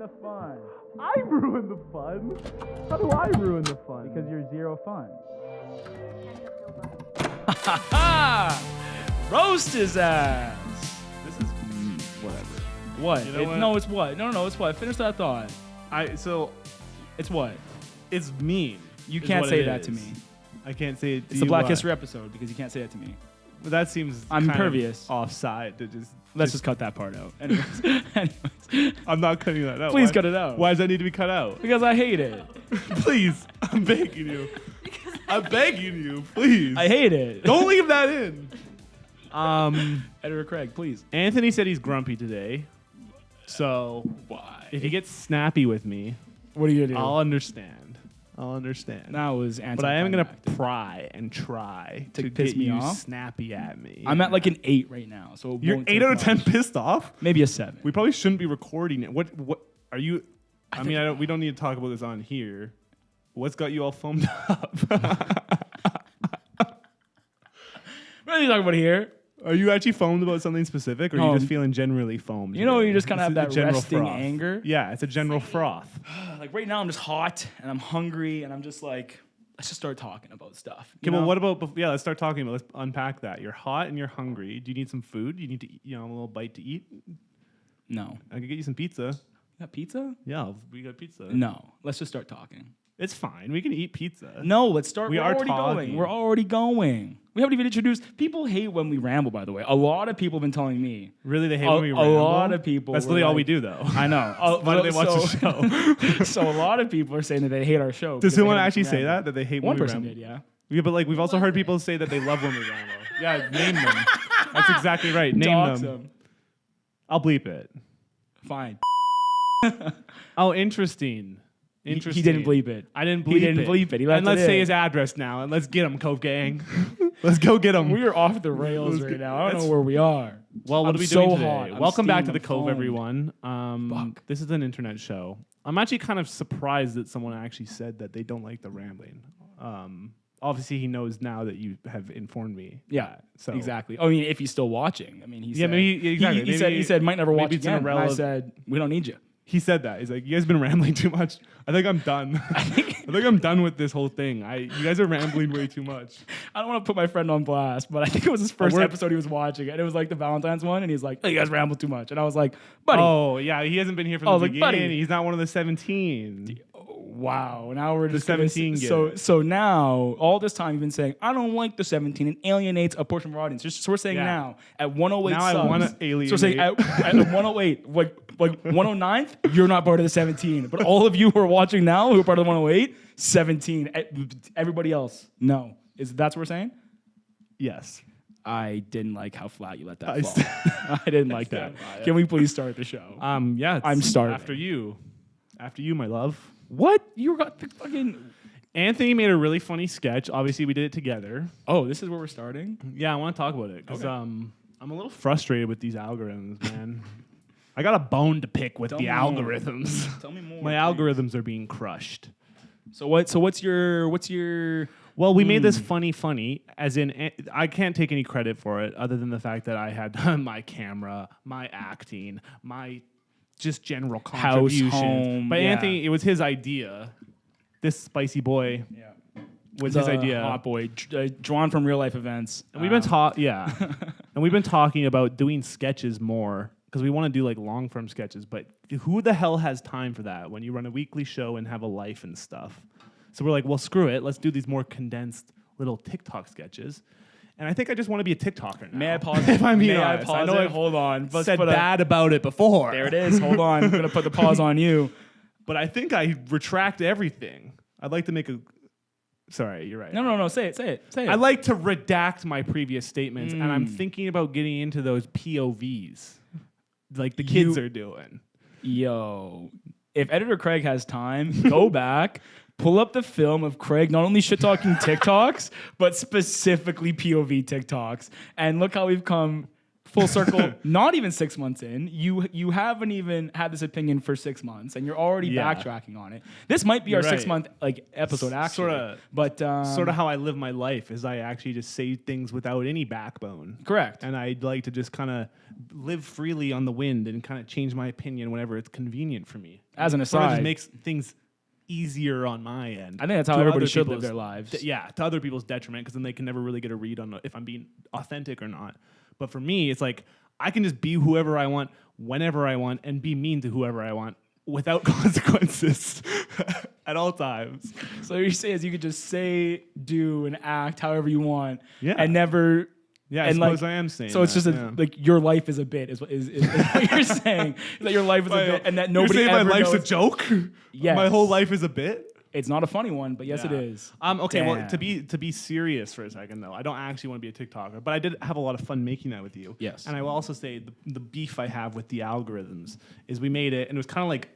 the fun. I ruin the fun. How do I ruin the fun? Because you're zero fun. Ha ha! Roast his ass. This is whatever. What? You know what? No, it's what? No, it's what? Finish that thought. It's what? It's mean. You is can't what say it that is. to me. I can't say it to It's you. a Black why? History episode because you can't say that to me. But that seems I'm kind of impervious. offside to just. Let's just cut that part out. Anyways. I'm not cutting that out. Please Why- cut it out. Why does that need to be cut out? Because I hate it. Please, I'm begging you. I'm begging you, please. I hate it. Don't leave that in. Editor Craig, please. Anthony said he's grumpy today. So Why? if he gets snappy with me, What are you gonna do? I'll understand. That was But I am gonna anticlimactic. pry and try To to piss get me you off? snappy at me. I'm at like an 8 right now, so it You're won't 8 take out of 10 much. pissed off. Maybe a 7. We probably shouldn't be recording it. What are you? We don't need to talk about this on here. What's got you all foamed up? What are you talking about here? Are you actually foamed about something specific, or are No. you just feeling generally foamed? You know, today? you just kind of This have is that a general resting froth. anger. Yeah, it's a general froth. Like right now, I'm just hot and I'm hungry and I'm just like, let's just start talking about stuff. Okay, well, what about? Yeah, let's start talking about. Let's unpack that. You're hot and you're hungry. Do you need some food? Do you need to, a little bite to eat? No. I could get you some pizza. You got pizza? Yeah, we got pizza. No. Let's just start talking. It's fine. We can eat pizza. No, let's start. We We're are already talking. going. We're already going. We haven't even introduced. People hate when we ramble, by the way. A lot of people have been telling me. Really, they hate A- when we a ramble? lot of people That's were literally all we like- do, though. I know. Why do they watch the show? So a lot of people are saying that they hate our show. Does because they someone hate us actually say rambling. that they hate One when we person ramble? did, yeah. Yeah, but like we've also heard people say that they love when we ramble. Yeah, name them. That's exactly right. Name Dox them. them. I'll bleep it. Fine. Oh, interesting. He Interesting. didn't bleep it. I didn't bleep He didn't it. bleep it. He left And let's it say in. his address now, and let's get him, Cove Gang. Let's go get him. We are off the rails right now. I don't know where we are. Well, what I'm are we so doing today? hot. I'm Welcome back to steamed. the I'm Cove, foamed. everyone. Fuck. This is an internet show. I'm actually kind of surprised that someone actually said that they don't like the rambling. Obviously, he knows now that you have informed me. Yeah, that, so exactly. I mean, if he's still watching. I mean, he Yeah, said, maybe- exactly. he said Maybe- he said might never watch maybe it's an again. And I irrelevant- said we don't need you. He said that. He's like, you guys been rambling too much. I think I'm done. I think I'm done with this whole thing. You guys are rambling way too much. I don't want to put my friend on blast, but I think it was his first we're- episode he was watching, and it was like the Valentine's one, and he's like, "Oh, you guys ramble too much," and I was like, "Buddy, Oh, yeah. He hasn't been here from Oh, the like, buddy. beginning. He's not one of the 17. wow." Now we're just 17 gonna, so now all this time you've been saying, "I don't like the 17," and alienates a portion of our audience. So we're saying Yeah. now at 108 Now I subs, wanna So we're saying alienate. at 108, like 109th, you're not part of the 17, but all of you who are watching now who are part of the 108, 17. Everybody else, no. That's what we're saying? Yes. I didn't like how flat you let that I fall. I didn't like that. Can we please start the show? Yeah. I'm starving. After you, my love. What? You got the fucking... Anthony made a really funny sketch. Obviously, we did it together. Oh, this is where we're starting? Yeah, I want to talk about it because Okay. I'm a little frustrated with these algorithms, man. I got a bone to pick with Tell the me more. algorithms. Tell me more. My algorithms are being crushed. So what's your... Well, we made this funny, as in I can't take any credit for it other than the fact that I had my camera, my acting, my just general contribution. home, But yeah. Anthony, it was his idea. This spicy boy Yeah. was his idea. Hot boy, drawn from real life events. And we've been and we've been talking about doing sketches more because we want to do like long form sketches. But who the hell has time for that when you run a weekly show and have a life and stuff? So we're like, well, screw it. Let's do these more condensed little TikTok sketches. And I think I just want to be a TikToker now. May I pause? If I'm being May I honest. pause know it? I've Hold on. Let's said put a- bad about it before. There it is. Hold on. I'm gonna put the pause on you. But I think I retract everything. I'd like to make a. Sorry, you're right. No. Say it. I like to redact my previous statements, and I'm thinking about getting into those POVs, like the kids are doing. Yo, if editor Craig has time, go back, pull up the film of Craig not only shit talking TikToks, but specifically POV TikToks, and look how we've come full circle, not even 6 months in, you haven't even had this opinion for 6 months, and you're already backtracking on it. This might be our 6 month episode, actually. But sort of how I live my life is I actually just say things without any backbone. Correct. And I'd like to just kind of live freely on the wind and kind of change my opinion whenever it's convenient for me. As an Sort of aside, just makes things easier on my end. I think that's how everybody should live their lives. To other people's detriment, because then they can never really get a read on if I'm being authentic or not. But for me, it's like I can just be whoever I want, whenever I want, and be mean to whoever I want without consequences at all times. So you say is you could just say, do, and act however you want, and never. Yeah, I suppose I am saying. So it's just like your life is a bit is what you're saying. That your life is a bit, and that nobody you're saying ever my life's knows. a joke. Yes. My whole life is a bit. It's not a funny one, but yes, it is. Okay, Damn. well, to be serious for a second though, I don't actually want to be a TikToker, but I did have a lot of fun making that with you. Yes. And I will also say the beef I have with the algorithms is we made it, and it was kind of like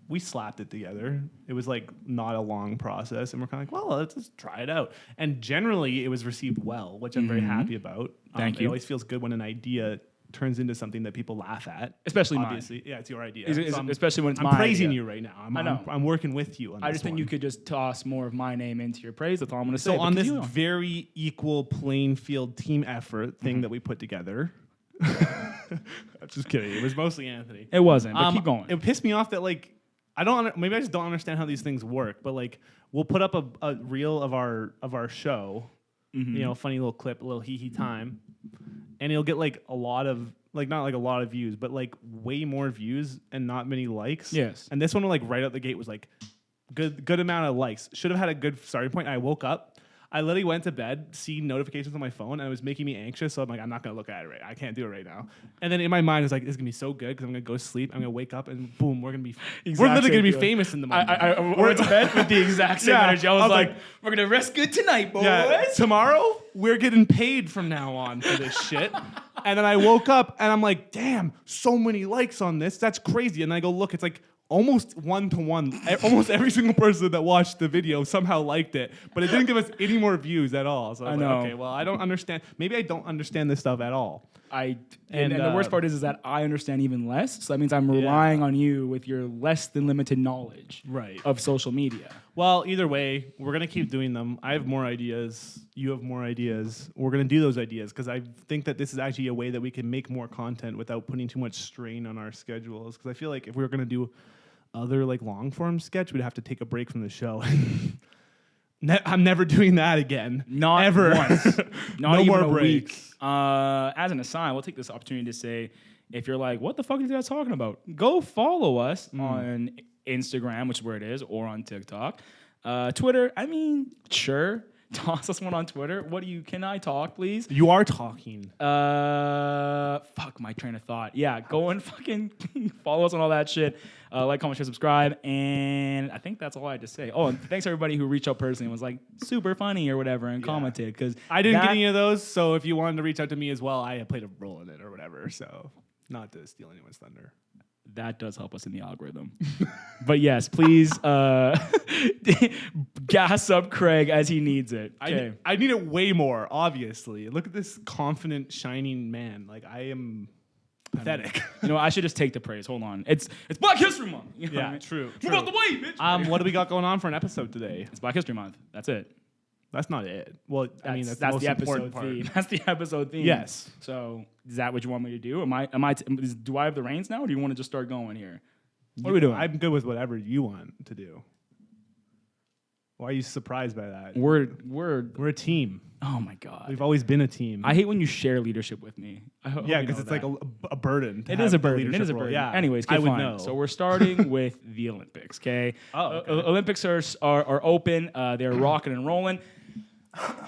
we slapped it together. It was like not a long process, and we're kind of like, well, let's just try it out. And generally, it was received well, which I'm very happy about. Thank you. It always feels good when an idea turns into something that people laugh at. Especially obviously. Yeah, it's your idea. Especially when it's I'm my praising idea. you right now. I know. I'm working with you on this I just think one. you could just toss more of my name into your praise. That's all I'm going to say. So on this very equal playing field team effort thing that we put together, I'm just kidding. It was mostly Anthony. It wasn't, but keep going. It pissed me off that like maybe I just don't understand how these things work. But like we'll put up a reel of our show, you know, funny little clip, a little hee time, and it'll get like a lot of like not like a lot of views, but like way more views and not many likes. Yes. And this one like right out the gate was like good amount of likes. Should have had a good starting point. I woke up. I literally went to bed, seeing notifications on my phone, and it was making me anxious. So I'm like, I'm not gonna look at it I can't do it right now. And then in my mind, it's like, this is gonna be so good because I'm gonna go sleep. I'm gonna wake up, and boom, we're literally gonna be famous in the morning. I went to bed with the exact same energy. I was like, we're gonna rest good tonight, boys. Yeah, tomorrow we're getting paid from now on for this shit. And then I woke up and I'm like, damn, so many likes on this. That's crazy. And I go look, it's like almost 1-to-1. Almost every single person that watched the video somehow liked it, but it didn't give us any more views at all. So I was like, okay, well, I don't understand. Maybe I don't understand this stuff at all. And the worst part is that I understand even less. So that means I'm relying on you with your less than limited knowledge of social media. Well, either way, we're going to keep doing them. I have more ideas. You have more ideas. We're going to do those ideas because I think that this is actually a way that we can make more content without putting too much strain on our schedules. Because I feel like if we were going to do other like long form sketch, we'd have to take a break from the show. I'm never doing that again. Not ever. Once. Not no even more a breaks. week. As an aside, we'll take this opportunity to say, if you're like, what the fuck are you guys talking about? Go follow us on Instagram, which is where it is, or on TikTok. Twitter, I mean, sure. Toss us one on Twitter. Can I talk, please? You are talking. Fuck my train of thought. Yeah, go and fucking follow us on all that shit. Like, comment, share, subscribe. And I think that's all I had to say. Oh, and thanks everybody who reached out personally and was like super funny or whatever and commented. Because I didn't get any of those. So if you wanted to reach out to me as well, I played a role in it or whatever. So not to steal anyone's thunder. That does help us in the algorithm. But yes, please gas up Craig as he needs it. Okay. I need it way more, obviously. Look at this confident, shining man. Like, I am pathetic. You know, I should just take the praise. Hold on. It's Black History Month. You know what I mean? True. Move out the way, bitch. What do we got going on for an episode today? It's Black History Month. That's it. That's not it. Well, that's the most the important episode part. theme. That's the episode theme. Yes. So is that what you want me to do? Do I have the reins now, or do you want to just start going here? What are we doing? I'm good with whatever you want to do. Why are you surprised by that? We're a team. Oh my god. We've always been a team. I hate when you share leadership with me. Yeah, because it's like a burden. It is a burden. It is a burden. Yeah. Anyways, I would fine. know. So we're starting with the Olympics. Okay. Okay. Olympics are open. They're rocking and rolling.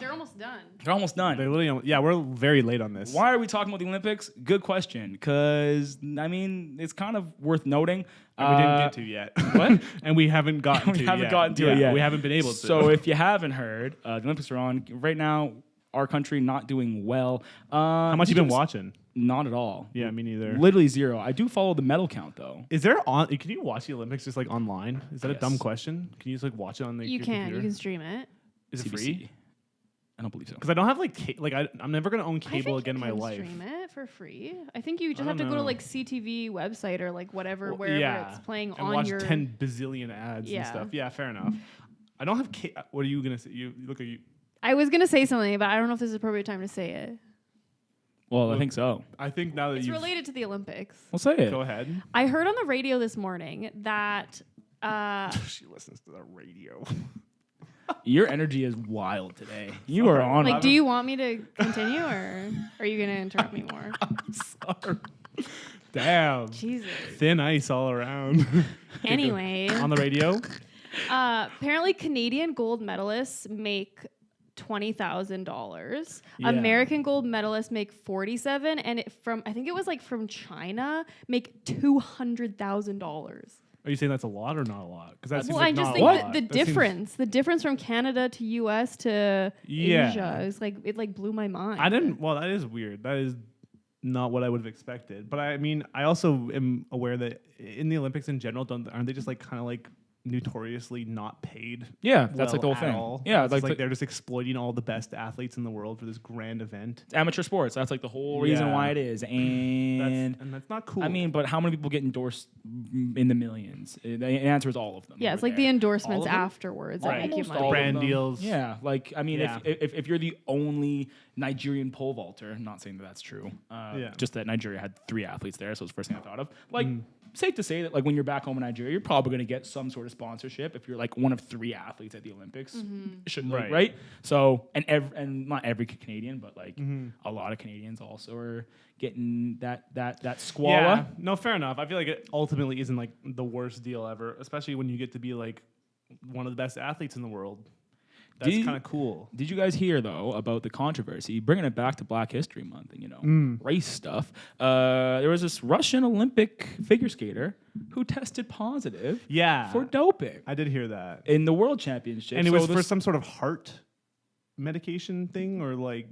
They're almost done. They're almost done. They're literally, we're very late on this. Why are we talking about the Olympics? Good question. Because, I mean, it's kind of worth noting. And we didn't get to yet. What? And we haven't gotten to it yet. We haven't been able to. So if you haven't heard, the Olympics are on. Right now, our country not doing well. How much you been watching? Not at all. Yeah, me neither. Literally zero. I do follow the medal count, though. Is there can you watch the Olympics just like online? Is that a dumb question? Can you just like watch it on the You can. computer? You can stream it. Is it CBC. free? I don't believe so. Because I don't have I'm never gonna own cable again in my life. Stream it for free. I think you just I have to don't go to know. like CTV website or like whatever, Well, wherever yeah, it's playing and on watch your 10 bazillion ads and stuff. Yeah, fair enough. I don't have cable. What are you gonna say? You look at you. I was gonna say something, but I don't know if this is the appropriate time to say it. Well, I think so. I think now that It's you related to the Olympics. We'll say it. go ahead. I heard on the radio this morning that She listens to the radio. Your energy is wild today. You are on. like, do you want me to continue or are you gonna interrupt me more? Sorry. Damn. Jesus. Thin ice all around. Anyway, On the radio. apparently Canadian gold medalists make $20,000. Yeah. American gold medalists make 47, and I think it was like from China, make $200,000. Are you saying that's a lot or not a lot? Because that's Well, I just think the difference from Canada to US to Asia is like it like blew my mind. Well, that is weird. That is not what I would have expected. But I mean, I also am aware that in the Olympics in general, aren't they just like kind of like notoriously not paid? Yeah, that's like the whole at thing. all? Yeah, It's like just they're just exploiting all the best athletes in the world for this grand event. amateur sports. That's like the whole reason Yeah. why it is. And That's not cool. I mean, but how many people get endorsed in the millions? The answer is all of them. Yeah, it's over like the there. endorsements All of them? afterwards Right. that make you Almost money. all of brand them. deals. Yeah, like I mean, Yeah. if you're the only Nigerian pole vaulter, I'm not saying that that's true. Just that Nigeria had 3 athletes there, so it's the first thing I thought of. Like, safe to say that like when you're back home in Nigeria, you're probably going to get some sort of sponsorship if you're like one of 3 athletes at the Olympics. Should Right. right? So and not every Canadian, but like a lot of Canadians also are getting that squalor. Yeah, no, fair enough. I feel like it ultimately isn't like the worst deal ever, especially when you get to be like one of the best athletes in the world. That's kind of cool. Did you guys hear though about the controversy, bringing it back to Black History Month and race stuff? There was this Russian Olympic figure skater who tested positive for doping I did hear that. in the World Championship, And it was for some sort of heart medication thing, or like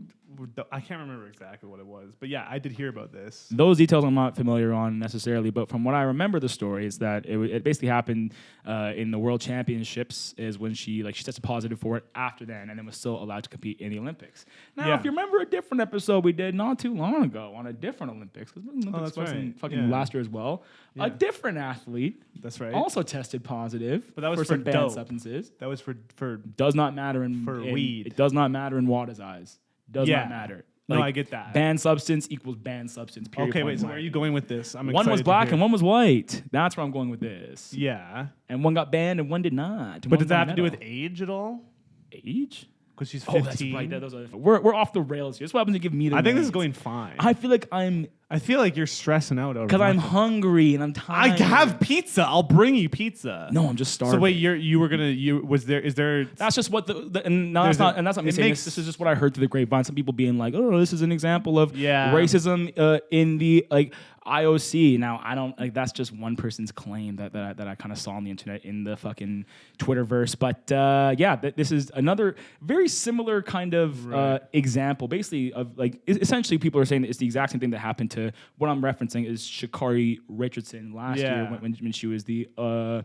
I can't remember exactly what it was, but yeah, I did hear about this. Those details I'm not familiar on necessarily, but from what I remember, the story is that it basically happened in the World Championships. Is when she tested positive for it after then, and then was still allowed to compete in the Olympics. Now, if you remember a different episode we did not too long ago on a different Olympics, because Olympics that's wasn't right. fucking last year as well. A different athlete, That's right. also tested positive, But that was for for some banned dope. substances. That was for Does not matter in weed. It does not matter in Wada's eyes. Does not matter. No, I get that. Banned substance equals banned substance. Period, Okay, point wait. So blank. where are you going with this? I'm One excited was to black hear. and one was white. That's where I'm going with this. Yeah, And one got banned and one did not. but does that have to do with age at all? age? Because she's 15. Oh, that's right. Those are, we're off the rails here. That's what happens to give me the I think this is reins. going fine. I feel like I feel like you're stressing out over because I'm nothing. hungry and I'm I tired. have pizza. I'll bring you pizza. No, I'm just starving. So wait, is there? That's just what and no, that's not me it saying makes- this is just what I heard through the grapevine. Some people being like, "Oh, this is an example of Yeah. racism in the IOC." Now, I don't like that's just one person's claim that I kind of saw on the internet in the fucking Twitterverse. But this is another very similar kind of example, basically of like essentially people are saying that it's the exact same thing that happened to what I'm referencing is Sha'Carri Richardson last year when she was the. I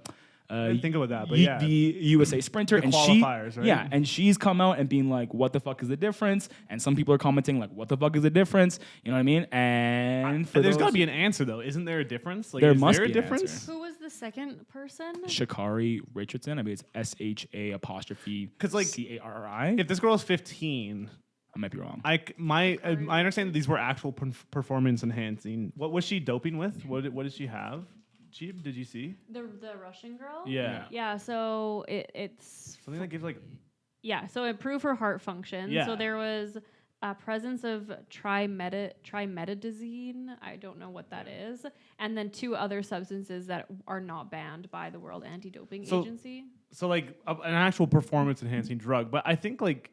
didn't think about that, but the USA sprinter, The and qualifiers, right? and she's come out and being like, "What the fuck is the difference?" And some people are commenting like, "What the fuck is the difference?" You know what I mean? And there's got to be an answer though. Isn't there a difference? Like, There is must there be a an difference? answer. Who was the second person? Sha'Carri Richardson. I mean, it's SHA''. 'Cause, like, CARI. If this girl is 15, I might be wrong. I understand that these were actual performance enhancing. What was she doping with? What did she have? Did you see? The Russian girl? Yeah. Yeah, so it's Something that gives like so improve her heart function. Yeah. So there was a presence of trimetazine. I don't know what that is. And then 2 other substances that are not banned by the World Anti-Doping Agency. so like an actual performance enhancing drug. But I think like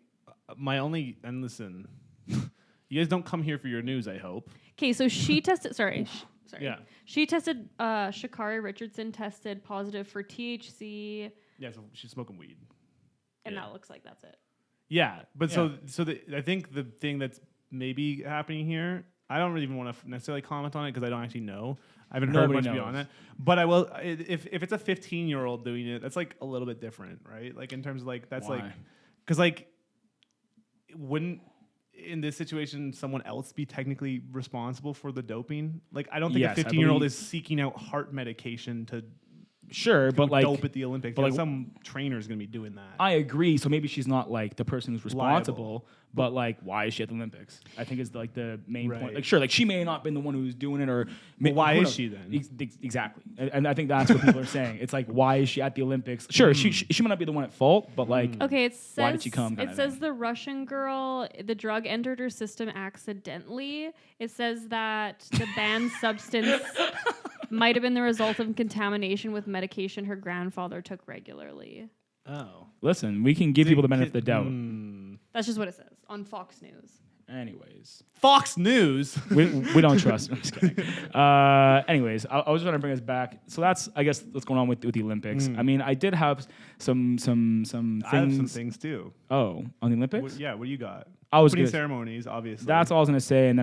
listen, you guys don't come here for your news. I hope. Okay, so she tested. Sorry. Yeah. She tested. Sha'Carri Richardson tested positive for THC, Yeah. So she's smoking weed. and Yeah. that looks like that's it. Yeah, but I think the thing that's maybe happening here, I don't really even want to necessarily comment on it because I don't actually know. I haven't heard Nobody much beyond knows. it. But I will. If it's a 15-year-old doing it, that's like a little bit different, right? Like in terms of like that's like Why? because like wouldn't in this situation someone else be technically responsible for the doping? Like, I don't think Yes, a I 15-year-old believe- is seeking out heart medication to Sure, but like dope at the Olympics. but Like, like- some trainer's gonna be doing that. I agree. So maybe she's not like the person who's responsible, but like, why is she at the Olympics? I think is like the main Right. point. Like, sure, like she may not have been the one who was doing it, or why who is knows? she then? Exactly, and I think that's what people are saying. It's like, why is she at the Olympics? Sure, she might not be the one at fault, but like, Okay, it says Why did she come kind It of says thing. the Russian girl, the drug entered her system accidentally. It says that the banned substance might have been the result of contamination with medication her grandfather took regularly. Oh. listen, we can give people the benefit of the doubt. That's just what it says on Fox News. Anyways, Fox News. we don't trust. I'm just kidding. Anyways, I was trying to bring us back. So that's, I guess, what's going on with the Olympics. I mean, I did have some things. I have some things too. Oh, on the Olympics? What do you got? I was Opening gonna- ceremonies, obviously. That's all I was gonna say, and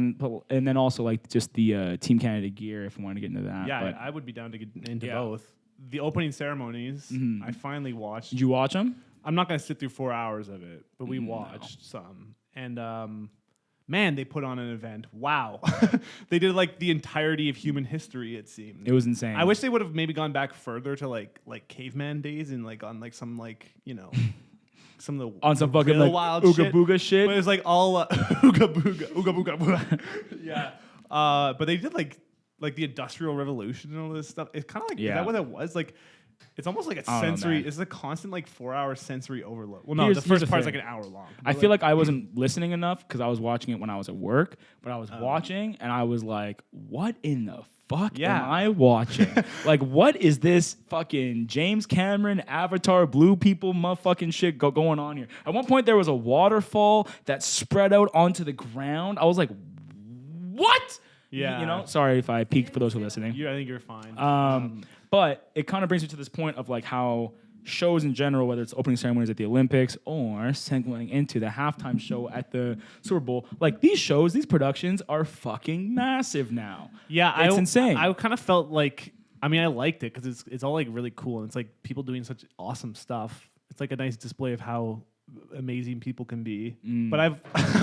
then also like just the Team Canada gear if we want to get into that. Yeah, but I would be down to get into Yeah. both. The opening ceremonies, Mhm. I finally watched. did you watch them? I'm not gonna sit through 4 hours of it, but we No. watched some. And man, they put on an event. Wow, they did like the entirety of human history. It seemed. It was insane. I wish they would have maybe gone back further to like caveman days and like on like some like some of the on some fucking real like wild ooga shit. booga shit. But it was like all ooga booga booga. Yeah. But they did like the Industrial Revolution and all this stuff. It's kind of like is Yeah. that what it was? Like it's almost like a I don't know, sensory. man. It's a constant like 4-hour sensory overload. Well, no, Here's the the first part is thing. like an hour long. I But, feel like I wasn't listening enough because I was watching it when I was at work, but I was watching and I was like, what in the fuck Yeah. am I watching? Like, what is this fucking James Cameron Avatar blue people motherfucking shit going on here? At one point, there was a waterfall that spread out onto the ground. I was like, what? Yeah. You know, sorry if I peeked for those who are listening. I think you're fine. But it kind of brings me to this point of like how shows in general, whether it's opening ceremonies at the Olympics or segueing into the halftime show at the Super Bowl, like these shows, these productions are fucking massive now. Yeah, it's insane. I kind of felt like, I mean, I liked it because it's all like really cool and it's like people doing such awesome stuff. It's like a nice display of how amazing people can be. But I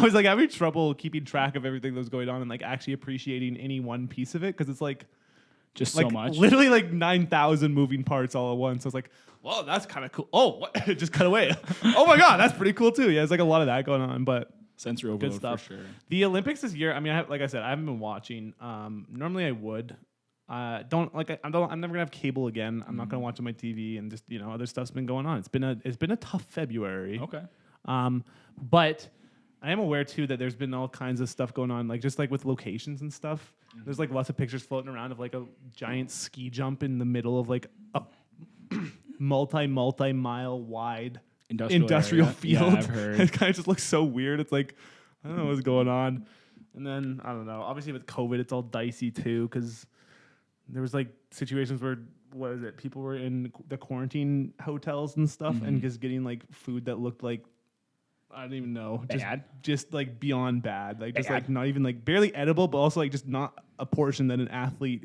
was like having trouble keeping track of everything that was going on and like actually appreciating any one piece of it because it's like Just like so much. literally like 9,000 moving parts all at once. I was like, whoa, that's kind of cool. Oh, what? It just cut away. Oh my god, that's pretty cool too. Yeah, it's like a lot of that going on, but. Sensory Good overload stuff. for sure. The Olympics this year, I mean, like I said, I haven't been watching. Normally, I would. I'm never gonna have cable again. I'm not gonna watch on my TV, and just other stuff's been going on. It's been a tough February. Okay. But I am aware too that there's been all kinds of stuff going on, like just like with locations and stuff. There's like lots of pictures floating around of like a giant ski jump in the middle of like a multi-mile wide industrial area. field. Yeah, I've heard. It kind of just looks so weird. It's like, I don't know what's going on. And then, I don't know. Obviously, with COVID, it's all dicey too because there was like situations where, what is it? People were in the quarantine hotels and stuff and just getting like food that looked like, I don't even know. Bad? Just like beyond bad. Like just Bad. like not even like barely edible, but also like just not a portion that an athlete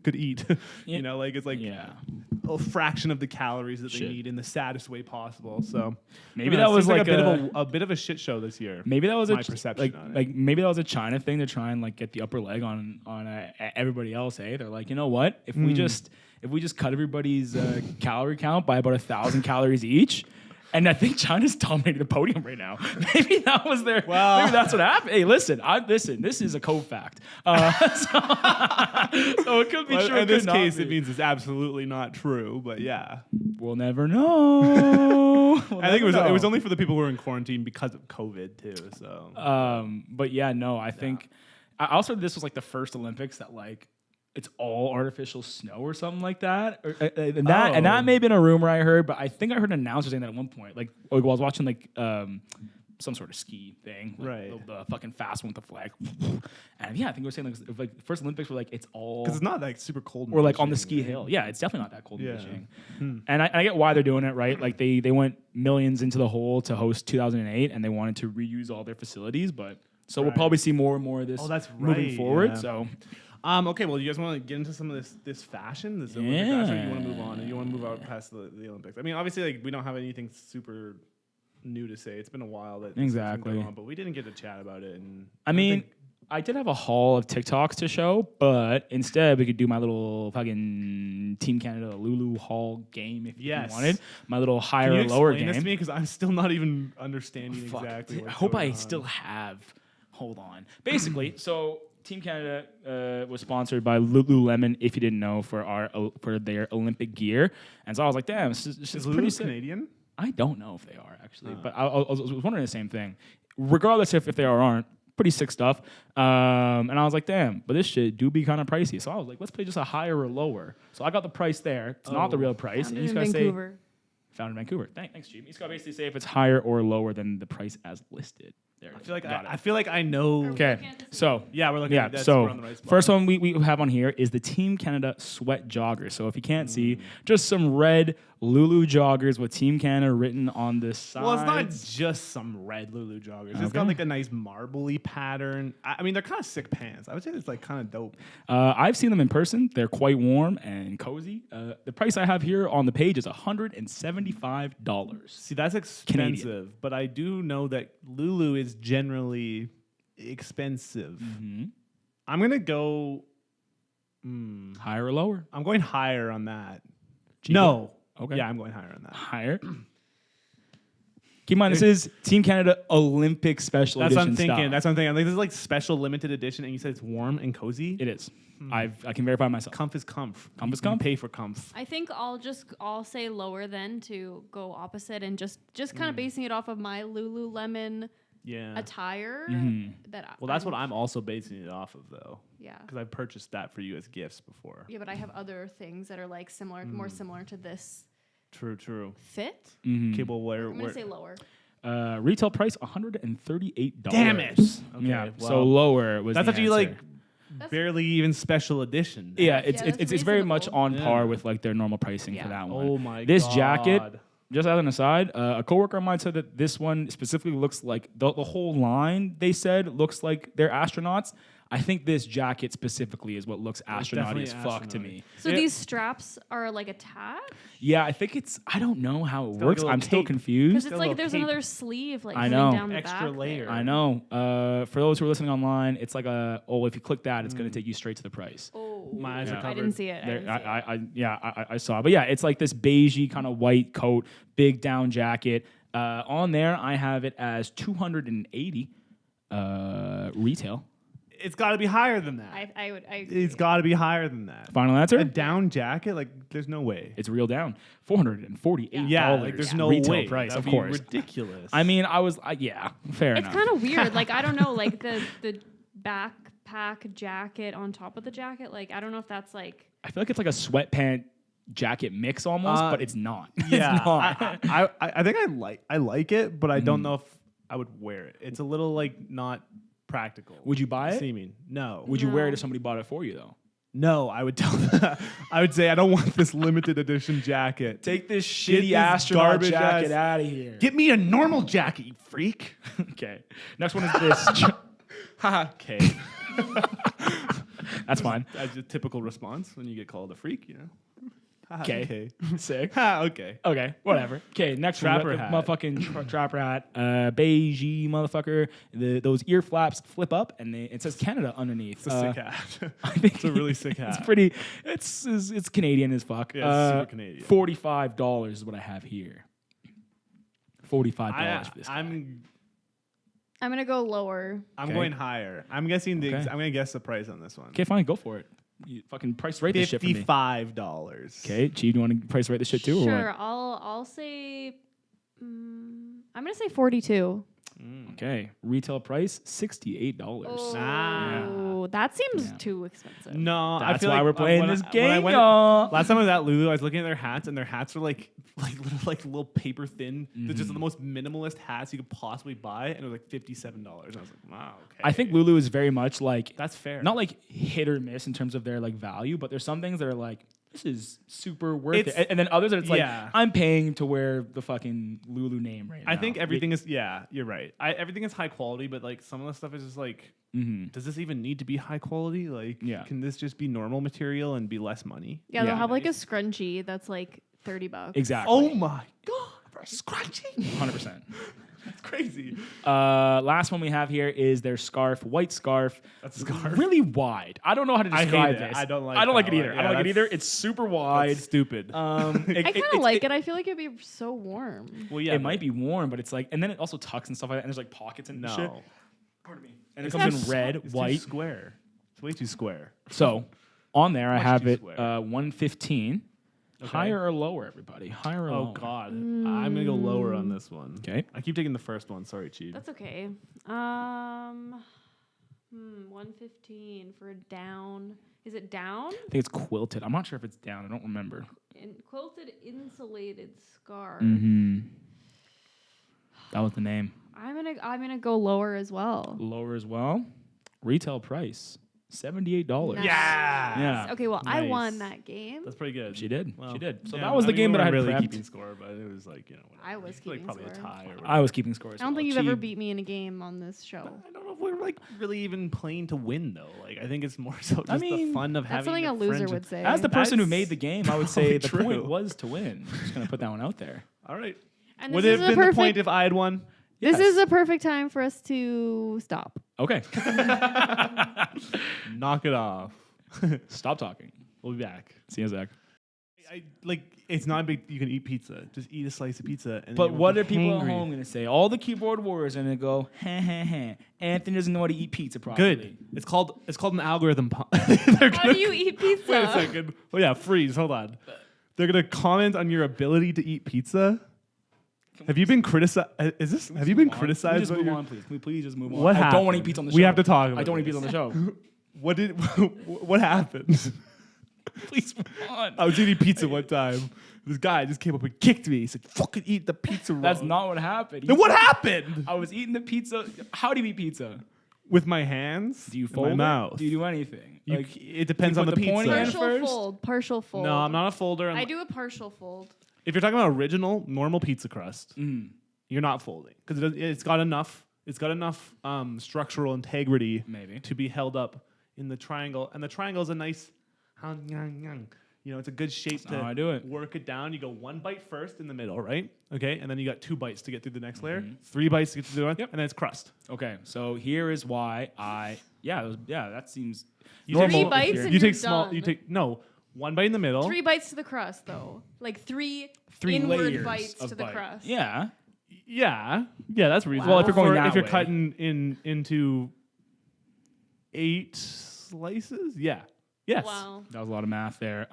could eat. Yeah. Like it's like Yeah. a fraction of the calories that Shit. they need in the saddest way possible. So Maybe I don't know, that was it seems like a bit of a shit show this year. Maybe that was my a perception on it. like maybe that was a China thing to try and like get the upper leg on everybody else. They're like, you know what? If we just cut everybody's calorie count by about 1,000 calories each. And I think China's dominating the podium right now. Maybe that was their. Well- maybe that's what happened. Hey, listen. This is a Cove fact. So it could be Well, true. in it this could not case, be. it means it's absolutely not true. But yeah, We'll never know. I think it was only for the people who were in quarantine because of COVID too. So But yeah, no, I think. I also, this was like the first Olympics that like it's all artificial snow or something like that. And that may have been a rumor I heard, but I think I heard an announcer saying that at one point. Like while I was watching like some sort of ski thing, like Right. The fucking fast one with the flag. And yeah, I think we were saying like the first Olympics were like it's all because it's not like super cold. in or like on the Beijing, ski right? hill. Yeah, it's definitely not that cold Yeah. in Beijing. And I get why they're doing it, right? Like they went millions into the hole to host 2008, and they wanted to reuse all their facilities. But so we'll Right. probably see more and more of this. Oh, that's moving right, forward. yeah. So Okay, well, you guys want to get into some of this fashion, this Olympic fashion, or you want to move on, and you want to move out past the Olympics? I mean, obviously, like we don't have anything super new to say. It's been a while that Exactly. this has been going on, but we didn't get to chat about it. And I mean, I did have a haul of TikToks to show, but instead we could do my little fucking Team Canada Lulu haul game if you wanted. My little higher can or you lower explain game. this to me because I'm still not even understanding Fuck. exactly. I What's hope going I on. still have. Hold on. Basically, so Team Canada was sponsored by Lululemon, if you didn't know, for their Olympic gear, and so I was like, damn, this is Is pretty Lulu sick. Canadian? I don't know if they are actually, but I was wondering the same thing. Regardless if they are or aren't, pretty sick stuff. And I was like, damn, but this shit do be kind of pricey. So I was like, let's play just a higher or lower. So I got the price there. It's not the real price. Found And it you in just gotta Vancouver. say, found in Vancouver. Thanks, G. You just gotta basically say if it's higher or lower than the price as listed. There. I feel like I know. Okay, so Yeah, we're looking. yeah, At that's, so we're on the right spot. first one we have on here is the Team Canada sweat jogger. So if you can't see, just some red Lulu joggers with Team Canada written on the side. Well, it's not just some red Lulu joggers. It's got Okay. like a nice marbly pattern. I mean, they're kind of sick pants. I would say it's like kind of dope. I've seen them in person. They're quite warm and cozy. The price I have here on the page is $175. See, that's expensive, but I do know that Lulu is generally expensive. Mm-hmm. I'm gonna go. Higher or lower? I'm going higher on that. Cheaper? No. Okay. Yeah, I'm going higher on that. Higher. Keep in mind, this is Team Canada Olympic Special That's what Edition I'm thinking. style. That's what I'm thinking. I think this is like special limited edition, and you said it's warm and cozy. It is. I can verify myself. Comf is comf. Comf is You can comf? Pay for comf. I think I'll say lower then to go opposite and just kind of basing it off of my Lululemon Yeah. attire. Mm-hmm. That Well, that's what I'm also basing it off of, though, Yeah. because I've purchased that for you as gifts before. Yeah, but I have other things that are like similar, more similar to this True. fit. Mm-hmm. Okay, well, I'm gonna say lower. Retail price $138. Damn it. Okay, Yeah. well, So lower was that's the actually answer. like barely even special edition. Yeah, it's that's it's very much reasonable. on par Yeah. with like their normal pricing Yeah. for that one. Oh my This god. jacket, just as an aside, a coworker of mine said that this one specifically looks like the whole line. They said looks like they're astronauts. I think this jacket specifically is what looks astronaut definitely as fuck to astronaut-y. me. So Yeah. these straps are like attached Yeah, I think it's. I don't know how it got like works. a little I'm still cape. because confused. it's Got a like little there's cape. another sleeve like I coming know. down the Extra back layer. there. I know. For those who are listening online, it's like if you click that, it's going to take you straight to the price. Oh, My eyes are Yeah. I covered. didn't see it. I saw. But yeah, it's like this beigey kind of white coat, big down jacket. On there, I have it as $280 retail. It's got to be higher than that. I agree. It's got to be higher than that. Final answer? A down jacket, like there's no way. It's real down. $448. Yeah, like there's no retail way. price, That'd of be course. ridiculous. I mean, fair It's enough. kind of weird. Like I don't know, like the backpack jacket on top of the jacket. Like I don't know if that's like. I feel like it's like a sweatpant jacket mix almost, but it's not. yeah, It's not. I think I like it, but I don't know if I would wear it. It's a little like not practical. Would you buy it? Seeming no. Would you wear it No. if somebody bought it for you though? No, I would tell them. I would say I don't want this limited edition jacket. Take this Get shitty this astronaut garbage jacket ass- out of here. Get me a normal jacket, you freak. Okay. Next one is this. Okay. That's fine. That's a typical response when you get called a freak, you know. Haha, Okay. Sick. Ha, okay. Okay, whatever. Okay, next Trapper one. hat. Motherfucking trapper hat. Beigey motherfucker. Those ear flaps flip up and it says Canada underneath. It's a sick hat. I think It's a really sick hat. It's pretty. It's Canadian as fuck. Yeah, it's super Canadian. $45 is what I have here. $45 for this guy. I'm I'm gonna go lower. I'm Okay. going higher. I'm guessing Okay. I'm gonna guess the price on this one. Okay, fine, go for it. You fucking price rate this shit for me. $55. Okay, G, do you want to price rate this shit too, or Sure, what? I'll say. I'm gonna say 42. Okay, retail price $68. Oh, that seems Yeah. too expensive. No, I That's feel why like we're playing when this when game, went- y'all. Last time I was at Lulu, I was looking at their hats, and their hats are like little paper thin. They're just the most minimalist hats you could possibly buy, and it was like $57. And I was like, wow, okay. I think Lulu is very much like that's fair. not like hit or miss in terms of their like value, but there's some things that are like this is super worth It's- it, and then others that it's like yeah. I'm paying to wear the fucking Lulu name right now. I think everything is you're right. Everything is high quality, but like some of the stuff is just like, does this even need to be high quality? Like, Yeah. can this just be normal material and be less money? Yeah, they'll Yeah. have like a scrunchie that's like $30. exactly. Oh my god, for a scrunchie. 100%. That's crazy. Last one we have here is their scarf, white scarf. That's a scarf? Really wide. I don't know how to I hate describe it. this. I don't like it either. that one. I don't Yeah, like it that's- either. It's super wide. That's stupid. I kind of like it. I feel like it'd be so warm. Well, yeah, It might be warm, but it's like, and then it also tucks and stuff like that, and there's like pockets and shit. no. Pardon me. And it comes in red, It's too white. square. It's way too square. So on there, I Much have too it square. 115. Okay. Higher or lower, everybody? Higher or Oh lower? God, I'm gonna go lower on this one. Okay. I keep taking the first one. Sorry, Chief. That's okay. 115 for a down. Is it down? I think it's quilted. I'm not sure if it's down. I don't remember. Quilted insulated scarf. Mm-hmm. That was the name. I'm gonna go lower as well. Lower as well. Retail price $78. Nice. Yeah. Yeah. Okay, well I Nice. won that game. That's pretty good. She did. Well, She did. So yeah, that was the I mean, game we that I had weren't really prepped. keeping score, but it was like, you know, whatever. I was It's like keeping probably score. a tie or whatever. I was keeping score. As I don't well. think you've She- ever beat me in a game on this show. I don't know if we're like really even playing to win though. Like I think it's more so just I mean, the fun of That's having something a loser friendship. would say. As the person who That's made the game, I would say the probably point true. was to win. I'm just gonna put that one out there. All right. And Would this it is have a been the point perfect. if I had won? This Yes. is a perfect time for us to stop. Okay. Knock it off. Stop talking. We'll be back. See you, Zach. I like it's not a big. You can eat pizza. Just eat a slice of pizza. And But you what won't are be people at hangry. home gonna say? All the keyboard warriors are gonna go, ha ha ha. Anthony doesn't know how to eat pizza properly. Good. It's called an algorithm. How do you eat pizza? Wait a second. Oh yeah, freeze. Hold on. They're gonna comment on your ability to eat pizza. Have you been criticized? Is this? Have you been criticized? Can we just about move your- on, please? Can we please just move on? What I don't want to eat happened? pizza on the show. We have to talk I about don't want to eat this. pizza on the show. What did? What happened? Please move on. I was eating pizza one time. This guy just came up and kicked me. He said, "Fucking eat the pizza." That's wrong." not what happened. Then what happened? I was eating the pizza. How do you eat pizza? With my hands. Do you in fold my it? mouth. Do you do anything? You- Like, it depends you on the put the pointy pizza. end Partial first? fold. Partial fold. No, I'm not a folder. I do a partial fold. If you're talking about original, normal pizza crust, mm, you're not folding because it's got enough. It's got enough structural integrity maybe. to be held up in the triangle, and the triangle is a nice, you know, it's a good shape how I to do it. work it down. You go one bite first in the middle, right? Okay, and then you got 2 bites to get through the next layer, 3 bites to get through the one, Yep. and then it's crust. Okay, so here is why that seems You normal. Three if bites you're- and You you're take small. done. You take no 1 bite in the middle. 3 bites to the crust, though. Like three layers inward bites of to the bite. crust. Yeah. Yeah, that's reasonable. Well, if you're going that if you're way. cutting into 8 slices, yeah, yes. Wow. That was a lot of math there.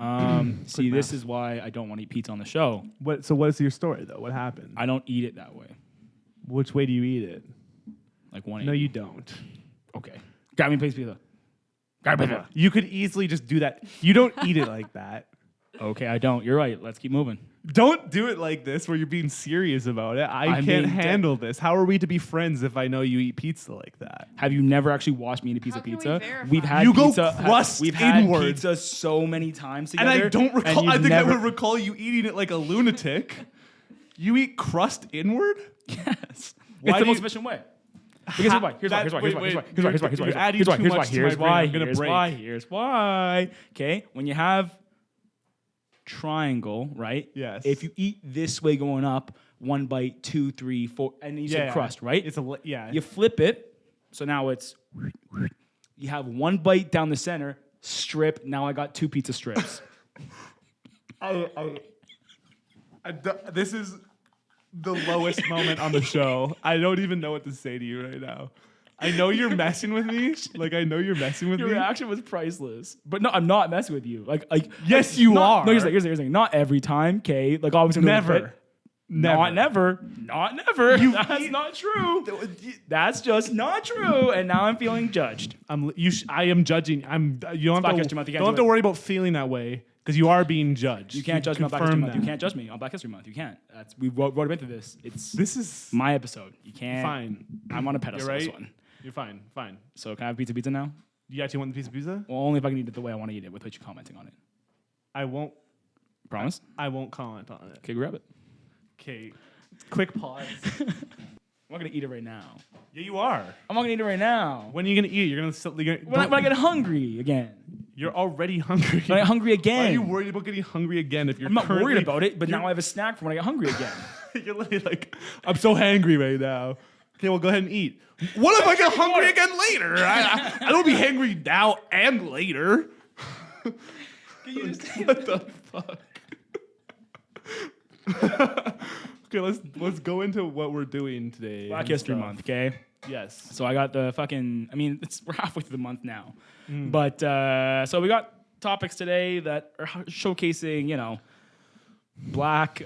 See, this is why I don't want to eat pizza on the show. So what's your story though? What happened? I don't eat it that way. Which way do you eat it? Like one. No, you don't. Okay. Grab me a piece of pizza. Grab me a pizza. You could easily just do that. You don't eat it like that. Okay, I don't. You're right. Let's keep moving. Don't do it like this where you're being serious about it. I I'm can't being handle this. How are we to be friends if I know you eat pizza like that? Have you never actually watched me eat a piece How of can we pizza? verify? We've had You go pizza. crust We've had inward. pizza so many times And together. I don't recall. you've I think never, I would recall you eating it like a lunatic. You eat crust inward? Yes. Why It's do the most you- efficient way. Because here's why. Here's why. Here's why. Here's why. Here's why. Here's why. Here's why. Here's why. You're adding too Here's why. much to my Here's brain. why. I'm gonna Here's break. why. Here's why. Okay. When you have triangle, right? Yes. If you eat this way going up, 1 bite, 2, 3, 4, and then you say crust, right? It's yeah. You flip it, so now it's you have 1 bite down the center, strip. Now I got 2 pizza strips. This is the lowest moment on the show. I don't even know what to say to you right now. I know you're messing with me. Like I know you're messing with Your me. reaction was priceless. But no, I'm not messing with you. Like Yes, you not, are. No, here's the thing. Not every time, okay? Like obviously Never. Not never. Not never. You- That's not true. That's just not true. And now I'm feeling judged. I am judging. You don't Black have History Month, you can't don't have do to it. worry about feeling that way because you are being judged. You can't judge me on Black History confirm Month. You that. can't judge me on Black History Month. You can't. We wrote into this. It's This is my episode. You can't. fine. I'm on a pedestal. You're This right. one. You're fine. Fine. So can I have pizza now? You actually want the piece of pizza? Well, only if I can eat it the way I want to eat it without you commenting on it. I won't. Promise? I won't comment on it. Okay, grab it. Okay. Quick pause. I'm not gonna eat it right now. Yeah, you are. I'm not gonna eat it right now. When are you gonna eat it? You're gonna. When I get hungry again. You're already hungry. When I get hungry again. Why are you worried about getting hungry again if you're I'm not worried currently- about it, but now I have a snack for when I get hungry again. You're literally like, I'm so hangry right now. Okay, well, go ahead and eat. What if I get hungry again later? I don't be hangry now and later. Can you just What the fuck? Okay, let's go into what we're doing today. Black and History stuff. Month, okay? Yes. So I got the fucking. I mean, we're halfway through the month now, but so we got topics today that are showcasing, black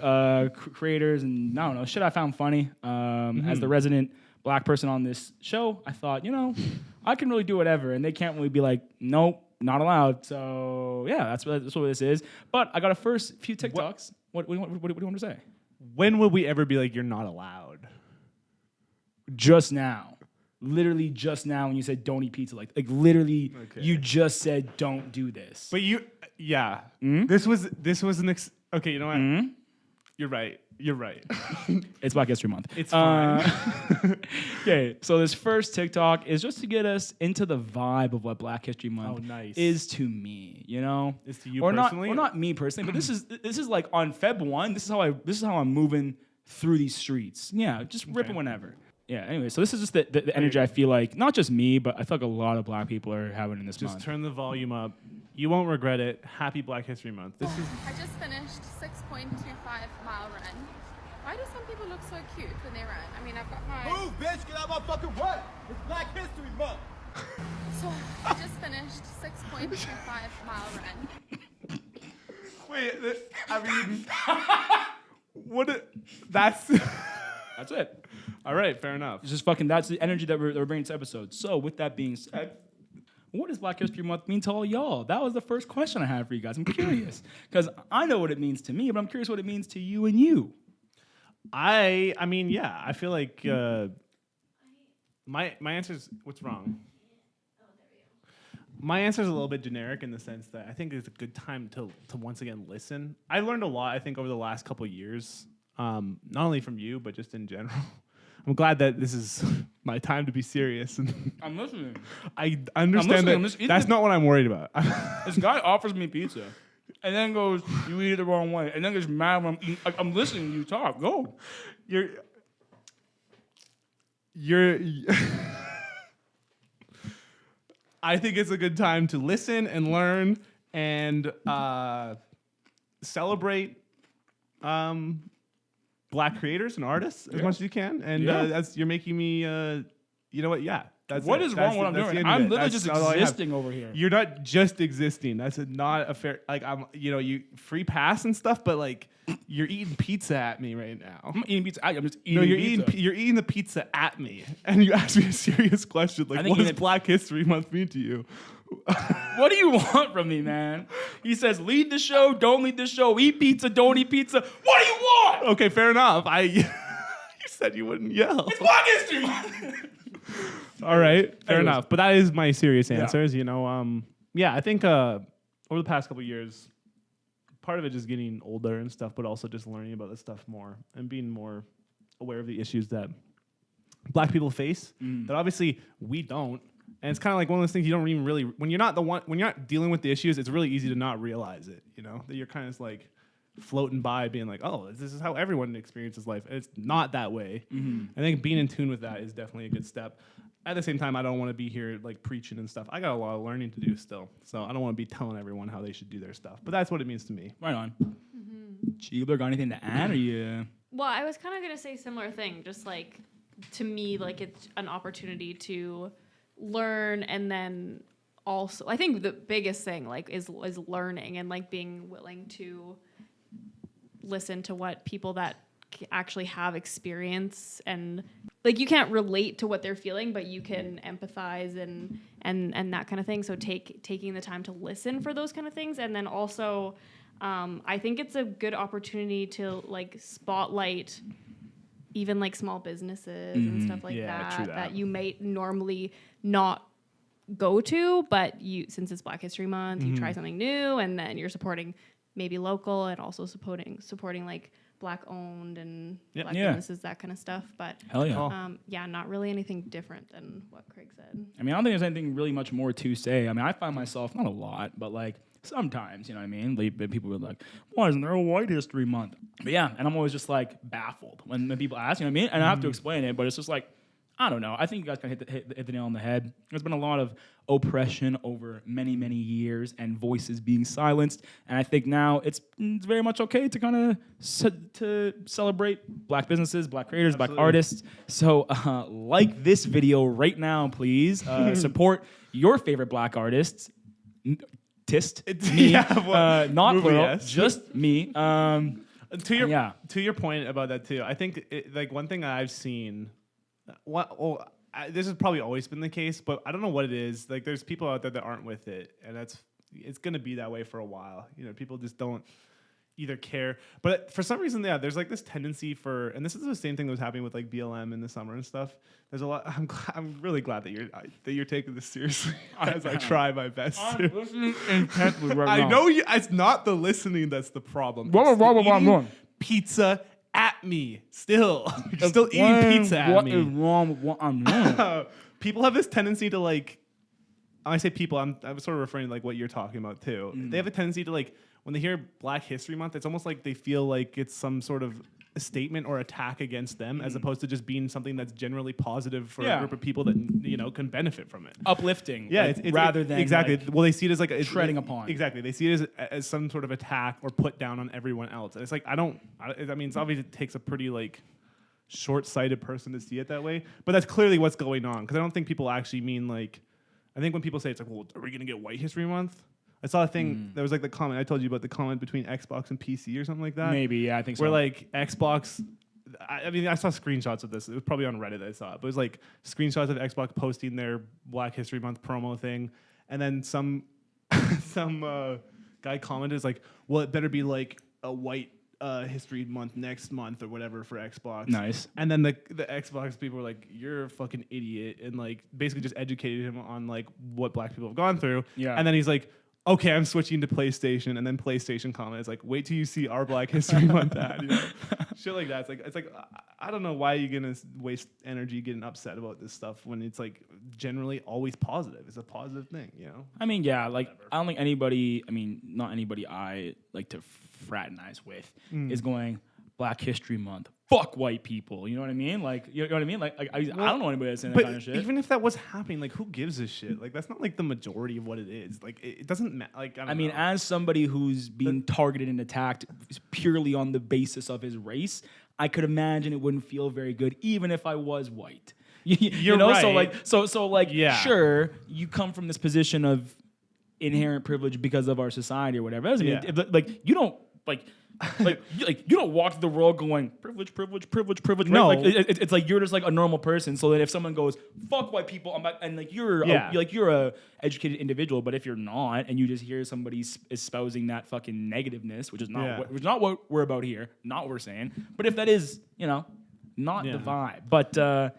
creators and I don't know shit I found funny. As the resident black person on this show, I thought, I can really do whatever, and they can't really be like, nope, not allowed. So yeah, that's what this is. But I got a first few TikToks. What do you want to say? When would we ever be like, you're not allowed? Just now. Literally just now when you said don't eat pizza. Like literally you just said don't do this. But this was okay, you know what? You're right. It's Black History Month. It's fine. Okay, so this first TikTok is just to get us into the vibe of what Black History Month is to me, Is to you or personally? not me personally, but this is like on Feb 1, this is how I'm moving through these streets. Yeah, just ripping whenever. Yeah, anyway, so this is just the energy I feel like, not just me, but I feel like a lot of black people are having in this month. Just turn the volume up. You won't regret it. Happy Black History Month. This is I just finished 6.25-mile run. Why do some people look so cute when they run? I mean, I've got my... Move, bitch! Get out my fucking way! It's Black History Month! So, I just finished 6.25-mile run. wait. I mean, that's That's it. all right. Fair enough. It's just that's the energy that we're bringing to episode. So with that being said, what does Black History Month mean to all y'all? That was the first question I had for you guys. I'm curious because I know what it means to me, but I'm curious what it means to you and you. I mean, yeah. I feel like my answer is what's wrong. My answer is a little bit generic in the sense that I think it's a good time to once again listen. I learned a lot, I think, over the last couple of years, not only from you, but just in general. I'm glad that this is my time to be serious. And I'm listening. I understand that's not what I'm worried about. This guy offers me pizza and then goes, you eat it the wrong way, and then gets mad when I'm eating. I'm listening to you talk. Go. You're I think it's a good time to listen and learn and celebrate black creators and artists as much as you can. And that's you're making me, you know what? Yeah. That's what it. is That's wrong? What I'm doing? I'm literally just existing over here. You're not just existing. That's not a fair. Like I'm, you free pass and stuff, but like you're eating pizza at me right now. I'm not eating pizza. I'm just eating. No, you're pizza. you're eating the pizza at me, and you ask me a serious question like, "What does Black History Month mean to you?" What do you want from me, man? He says, lead the show, don't lead the show, eat pizza, don't eat pizza. What do you want? Okay, fair enough. You said you wouldn't yell. It's Black History Month. All right, fair Anyways. enough. But that is my serious answers. I think over the past couple of years, part of it is getting older and stuff, but also just learning about this stuff more and being more aware of the issues that black people face that obviously we don't. And it's kind of like one of those things you don't even really, when you're not dealing with the issues, it's really easy to not realize it, that you're kind of like floating by being like, oh, this is how everyone experiences life. And it's not that way. I think being in tune with that is definitely a good step. At the same time, I don't want to be here like preaching and stuff. I got a lot of learning to do still. So I don't want to be telling everyone how they should do their stuff. But that's what it means to me. Right on. Cheebler, got anything to add? Or you? Well, I was kind of going to say a similar thing. Just like, to me, like it's an opportunity to learn, and then also I think the biggest thing like is learning and like being willing to listen to what people that actually have experience, and like you can't relate to what they're feeling, but you can empathize and that kind of thing. So taking the time to listen for those kind of things, and then also I think it's a good opportunity to like spotlight even like small businesses and stuff like that you might normally not go to, but since it's Black History Month, you try something new, and then you're supporting maybe local and also supporting like black owned and black businesses, that kind of stuff. But hell yeah. Not really anything different than what Craig said. I mean, I don't think there's anything really much more to say. I mean, I find myself, not a lot, but like Sometimes, you know what I mean? People were like, why isn't there a White History Month? But yeah, and I'm always just like baffled when people ask, you know what I mean? And I have to explain it, but it's just like, I don't know. I think you guys kind of hit the nail on the head. There's been a lot of oppression over many, many years and voices being silenced. And I think now it's very much okay to kind of to celebrate Black businesses, Black creators, Black artists. So like this video right now, please. Support your favorite Black artists. Me, not plural, yes. just me. To your point about that too, I think like one thing I've seen, this has probably always been the case, but I don't know what it is. Like, there's people out there that aren't with it, and it's gonna be that way for a while. You know, people just don't either care. But for some reason, there's like this tendency for, and this is the same thing that was happening with like BLM in the summer and stuff. There's a lot. I'm really glad that you're taking this seriously as I try my best. I'm listening intently right now. I know you. It's not the listening that's the problem. What I'm doing? Pizza at me. You're still eating pizza at me. What is wrong with what I'm doing? People have this tendency to like. When I say people, I'm sort of referring to like what you're talking about too. They have a tendency to like when they hear Black History Month, it's almost like they feel like it's some sort of a statement or attack against them, as opposed to just being something that's generally positive for a group of people that can benefit from it. Uplifting, yeah, like, it's rather than exactly. Like, well, they see it as like treading upon. Exactly, they see it as some sort of attack or put down on everyone else. And it's like I mean, it's obviously it takes a pretty like short-sighted person to see it that way, but that's clearly what's going on. Because I don't think people actually mean like. I think when people say it's like, well, are we gonna get White History Month? I saw a thing. There was like the comment I told you about, the comment between Xbox and PC or something like that. Maybe, yeah, I think so. Where like Xbox, I mean, I saw screenshots of this. It was probably on Reddit that I saw it. But it was like screenshots of Xbox posting their Black History Month promo thing, and then some guy commented is like, well, it better be like a White History Month next month or whatever for Xbox. Nice. And then the Xbox people were like, you're a fucking idiot, and like basically just educated him on like what Black people have gone through. Yeah. And then he's like, okay, I'm switching to PlayStation, and then PlayStation comments like, wait till you see our Black History Month ad. You know? Shit like that. It's like I don't know why you're gonna waste energy getting upset about this stuff when it's like generally always positive. It's a positive thing, you know. I mean, yeah, like I don't think anybody. I mean, not anybody I like to fraternize with is going Black History Month. Fuck white people. You know what I mean? Like, you know what I mean? Like I don't know anybody that's saying that kind of shit. Even if that was happening, like, who gives a shit? Like, that's not like the majority of what it is. Like, it doesn't matter. Like, I mean, as somebody who's being targeted and attacked purely on the basis of his race, I could imagine it wouldn't feel very good, even if I was white. You know, right. So like, Yeah. sure, you come from this position of inherent privilege because of our society or whatever. That doesn't mean, like, you don't you don't walk through the world going privilege. Right? No, like it's like you're just like a normal person. So that if someone goes fuck white people, I'm back, and like you're a educated individual. But if you're not, and you just hear somebody espousing that fucking negativeness, which is not what we're about here, not what we're saying. But if that is, not the vibe. But have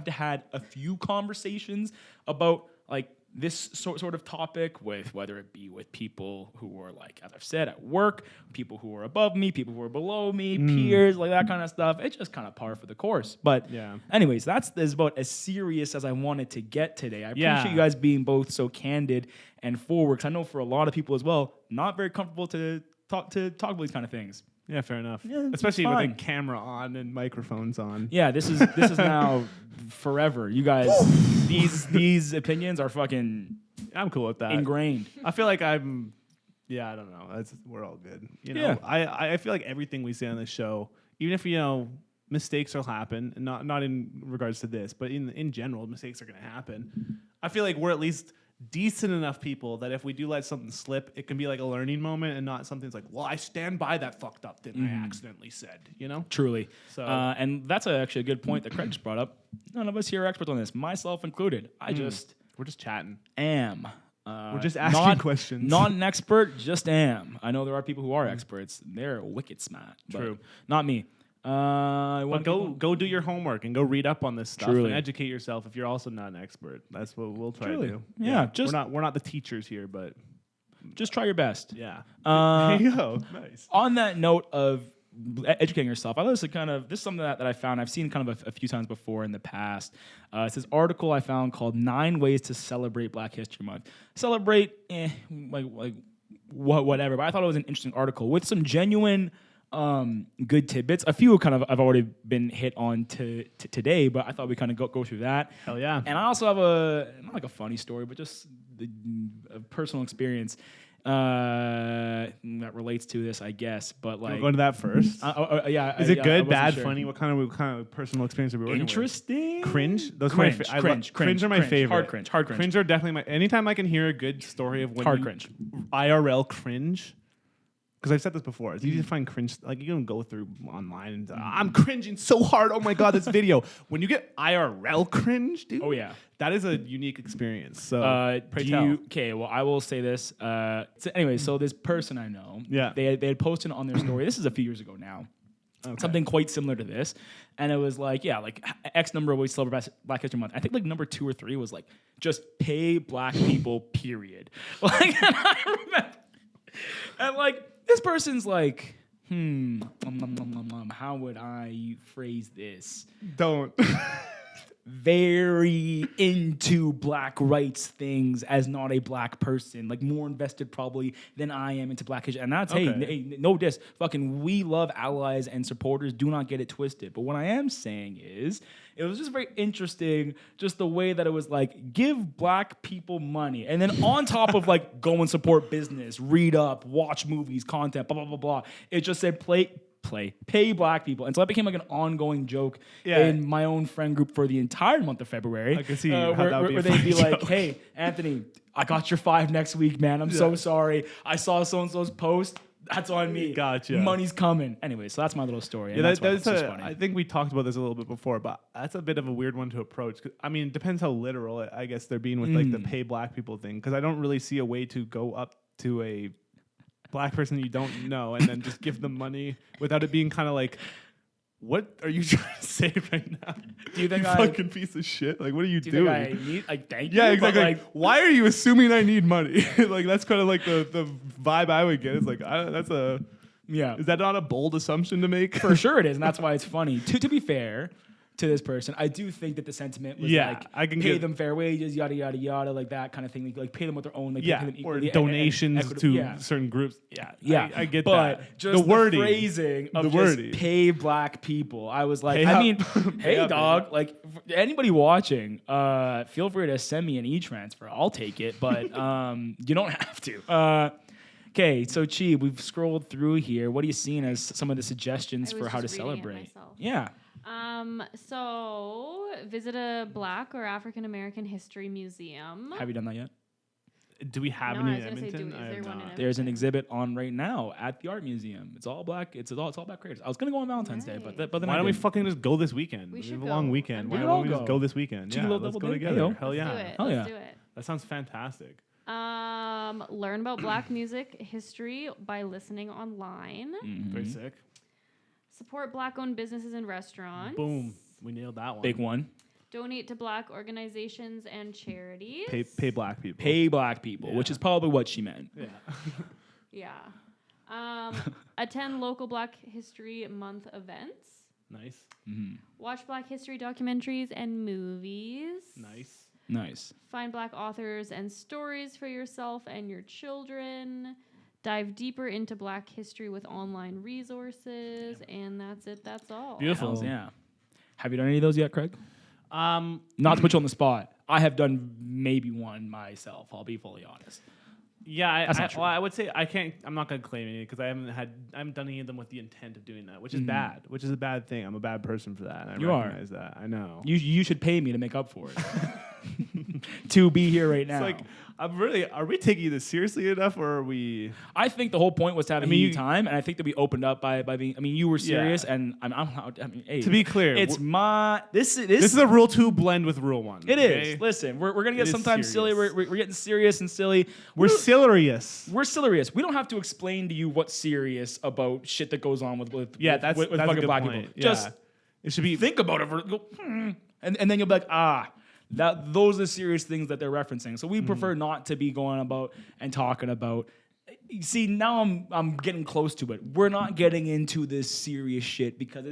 to had a few conversations about like this sort of topic with whether it be with people who are like, as I've said, at work, people who are above me, people who are below me, peers, like that kind of stuff. It's just kind of par for the course. But anyways, that's about as serious as I wanted to get today. I appreciate you guys being both so candid and forward, because I know for a lot of people as well, not very comfortable to talk about these kind of things. Yeah, fair enough. Yeah, especially with a camera on and microphones on. Yeah, this is now forever. You guys, these opinions are fucking. I'm cool with that. Ingrained. I feel like I'm. Yeah, I don't know. We're all good. You know. Yeah. I feel like everything we say on this show, even if mistakes will happen, and not in regards to this, but in general, mistakes are going to happen. I feel like we're at least decent enough people that if we do let something slip, it can be like a learning moment and not something that's like, well, I stand by that fucked up thing I accidentally said, Truly. So, and that's actually a good point that Craig just brought up. None of us here are experts on this, myself included. we're just chatting. Am. We're just asking questions. Not an expert, just am. I know there are people who are experts. They're wicked smart. True. Not me. But go do your homework and go read up on this stuff Truly. and educate yourself if you're also not an expert. That's what we'll try Truly. to do. Yeah, we're not the teachers here, but just try your best. yeah. There you go. Nice. On that note of educating yourself. I thought this is something that I found. I've seen kind of a few times before in the past. It's this article I found called 9 Ways to Celebrate Black History Month. Celebrate, whatever. But I thought it was an interesting article with some genuine good tidbits. A few I've already been hit on today, but I thought we kind of go through that. Hell yeah. And I also have not like a funny story, but just a personal experience that relates to this, I guess. But like, We'll go into that first. yeah. Is it I good, wasn't bad, sure. funny? What kind of personal experience are we working with? Interesting. Cringe? Those Cringe, are my cringe are my favorite. Hard cringe. Cringe are definitely my. Anytime I can hear a good story of when Hard you cringe. IRL cringe, because I've said this before, it's easy to find cringe. Like you can go through online and I'm cringing so hard. Oh my god, this video. When you get IRL cringe, dude. Oh yeah. That is a unique experience. So pray do tell. you, okay, well, I will say this. So anyway, so this person I know, Yeah. they had posted on their story. This is a few years ago now. Okay. Something quite similar to this, and it was like, yeah, like X number of ways to celebrate Black History Month. I think like number 2 or 3 was like just pay Black people, period. Like, and I remember, and like this person's like, how would I phrase this? Don't. Very into Black rights things as not a Black person, like more invested probably than I am into Black history. And that's, Okay. hey, no diss, fucking we love allies and supporters, do not get it twisted. But what I am saying is, it was just very interesting, just the way that it was like, give Black people money. And then on top of like, go and support business, read up, watch movies, content, blah, blah, blah, blah. It just said pay Black people. And so that became like an ongoing joke in my own friend group for the entire month of February. I can see how that would be a where they'd be funny like, joke. hey, Anthony, I got your 5 next week, man. I'm so sorry. I saw so-and-so's post. That's on me. Gotcha. Money's coming. Anyway, so that's my little story. Yeah, And that's why it's just I funny. think we talked about this a little bit before, but that's a bit of a weird one to approach. I mean, it depends how literal I guess they're being with like the pay Black people thing, because I don't really see a way to go up to a Black person you don't know and then just give them money without it being kind of like, what are you trying to say right now? Do you think you I- fucking piece of shit? Like, what are you Do you doing? think I need, like, thank you? Yeah, But, exactly. like, Why are you assuming I need money? Like, that's kind of like the vibe I would get. It's like, yeah. is that not a bold assumption to make? For sure it is, and that's why it's funny. To be fair to this person, I do think that the sentiment was Yeah, like, I can pay get- them fair wages, yada, yada, yada, like that kind of thing. Like pay them with their own, like pay Yeah, them or equally, donations and to certain groups. Yeah, Yeah, I get but that. just the wording, phrasing of the just wording. pay Black people. I was like, Pay I up. mean, Pay hey up, dog, like anybody watching, feel free to send me an e-transfer. I'll take it, but you don't have to. Okay, so Chi, we've scrolled through here. What are you seeing as some of the suggestions I for was how to just reading it celebrate? myself. Yeah. So visit a Black or African American history museum. Have you done that yet? Do we have No, any I in was gonna say, Edmonton? is I there have one in not. There's an Edmonton? exhibit on right now at the art museum. It's all Black. It's all Black creators. I was gonna go on Valentine's Day, but then Why I don't we didn't. fucking just go this weekend? We have should a long go. weekend. I'm Why down. don't we just Go. go this weekend? Cheeky Yeah, little let's double go date. together. Hey, yo. Hell yeah. Let's do it. Hell Let's yeah. do it. That sounds fantastic. Learn about Black music history by listening online. Very sick. Support Black-owned businesses and restaurants. Boom. We nailed that one. Big one. Donate to Black organizations and charities. Pay Black people. Pay Black people, which Yeah. is probably what she meant. Yeah. Yeah. Attend local Black History Month events. Nice. Watch Black history documentaries and movies. Nice. Nice. Find Black authors and stories for yourself and your children. Dive deeper into Black history with online resources. And that's it. That's all. Beautiful. Hells yeah. Have you done any of those yet, Craig? Um, Not to put you on the spot. I have done maybe one myself. I'll be fully honest. yeah, That's not true. I would say I can't. I'm not gonna claim any because I haven't done any of them with the intent of doing that, which is bad. Which is a bad thing. I'm a bad person for that. And I You are. recognize that. I know. You should pay me to make up for it. To be here right now. It's like, are we taking this seriously enough, or are we? I think the whole point was to have I mean, a you- time, and I think that we opened up by being. I mean, you were serious, Yeah. and I mean, hey, To be clear, it's my this This is a rule 2 blend with rule 1. It okay? is. Listen, we're gonna It get is sometimes silly. serious. We're getting serious and silly. We're serious. We're serious. We don't have to explain to you what's serious about shit that goes on with That's with a fucking good Black point. people. Yeah. Just it should be. think about it, go, and then you'll be like, those are the serious things that they're referencing. So we prefer not to be going about and talking about See, now I'm getting close to it. We're not getting into this serious shit because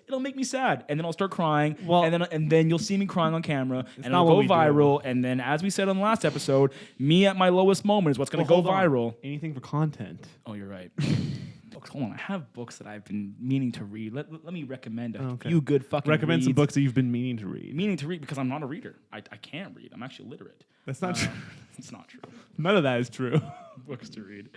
it'll make me sad, and then I'll start crying, Well- and then you'll see me crying on camera, and not it'll what go we do. viral, and then as we said on the last episode, me at my lowest moment is what's going to go Hold on. viral. Anything for content. Oh, you're right. Books. Hold on, I have books that I've been meaning to read. Let me recommend a Okay. few good fucking Recommend some reads. books that you've been meaning to read. Meaning to read because I'm not a reader. I can't read. I'm actually illiterate. That's not true. It's not true. None of that is true. Books to read.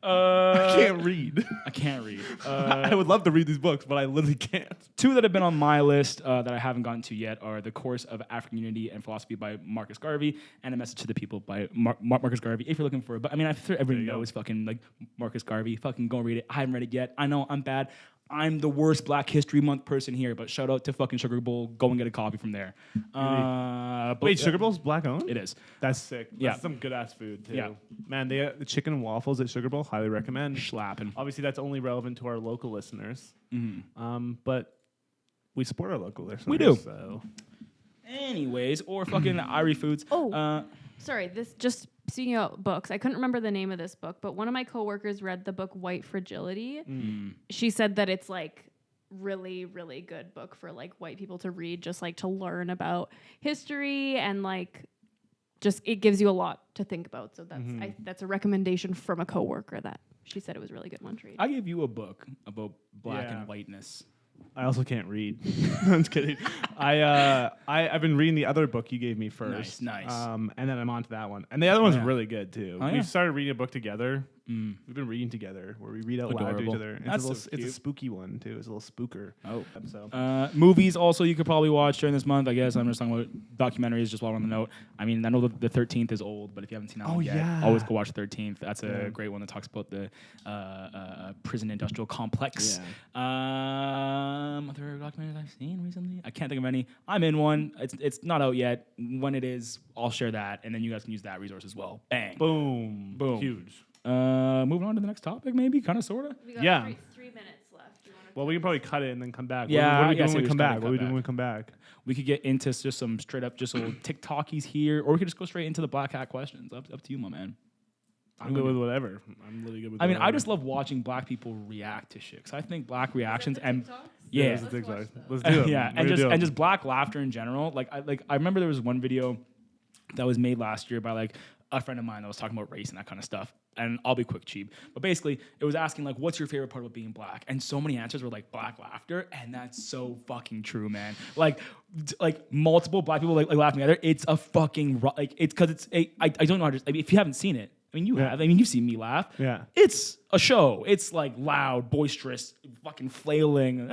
I can't read. I can't read. I would love to read these books, but I literally can't. Two that have been on my list that I haven't gotten to yet are The Course of African Unity and Philosophy by Marcus Garvey and A Message to the People by Marcus Garvey. If you're looking for it, but I mean, I'm sure everyone knows fucking like Marcus Garvey. Fucking go read it. I haven't read it yet. I know I'm bad. I'm the worst Black History Month person here, but shout out to fucking Sugar Bowl. Go and get a copy from there. Wait, Sugar Bowl's Black owned? It is. That's sick. Yeah. That's some good ass food too. Yeah. Man, the chicken and waffles at Sugar Bowl, highly recommend. Schlapping. Obviously, that's only relevant to our local listeners. But we support our local listeners. We do. So. Anyways, or fucking Irie Foods. Oh. Sorry, this just speaking of books, I couldn't remember the name of this book, but one of my coworkers read the book White Fragility. She said that it's like really, really good book for like white people to read, just like to learn about history and like just it gives you a lot to think about. So that's a recommendation from a coworker that she said it was a really good one to read. I gave you a book about black Yeah. and whiteness. I also can't read. I'm just kidding. I've been reading the other book you gave me first. Nice. And then I'm on to that one. And the other one's yeah. really good too. Oh, We yeah. started reading a book together. We've been reading together where we read out loud to Adorable. each other. And That's it's so it's a cute. spooky one too. It's a little spooker. Oh. So Movies also you could probably watch during this month. I guess I'm just talking about documentaries just while we're on the note. I mean, I know the 13th is old, but if you haven't seen that one yet, yeah. always go watch 13th. That's a great one that talks about the prison industrial complex. Other documentaries I've seen recently, I can't think of any. I'm in one. It's not out yet. When it is, I'll share that, and then you guys can use that resource as well. Bang. boom. Boom. Huge. Moving on to the next topic, maybe, kind of, sorta. We got Yeah. three minutes left. Do you wanna Well, we can probably cut it and then come back. Yeah, What are we yeah, doing so when we we come just gotta back? What cut are we doing back. when we come back? We could get into just some straight up, just little TikTokies here, or we could just go straight into the Black Hat questions. Up to you, my man. I'm good with whatever. I'm really good with I mean, whatever. I just love watching black people react to shit. 'Cause I think black reactions and Yeah, yeah, let's do it. Let's do it. yeah, We're gonna do it. and just black laughter in general. I remember there was one video that was made last year by like a friend of mine that was talking about race and that kind of stuff. And I'll be quick, cheap. But basically, it was asking like, "What's your favorite part about being black?" And so many answers were like black laughter, and that's so fucking true, man. Like multiple black people like laughing together. It's a fucking it's because it's I don't know how to. I mean, if you haven't seen it. I mean, you have. I mean, you've seen me laugh. Yeah. It's a show. It's like loud, boisterous, fucking flailing.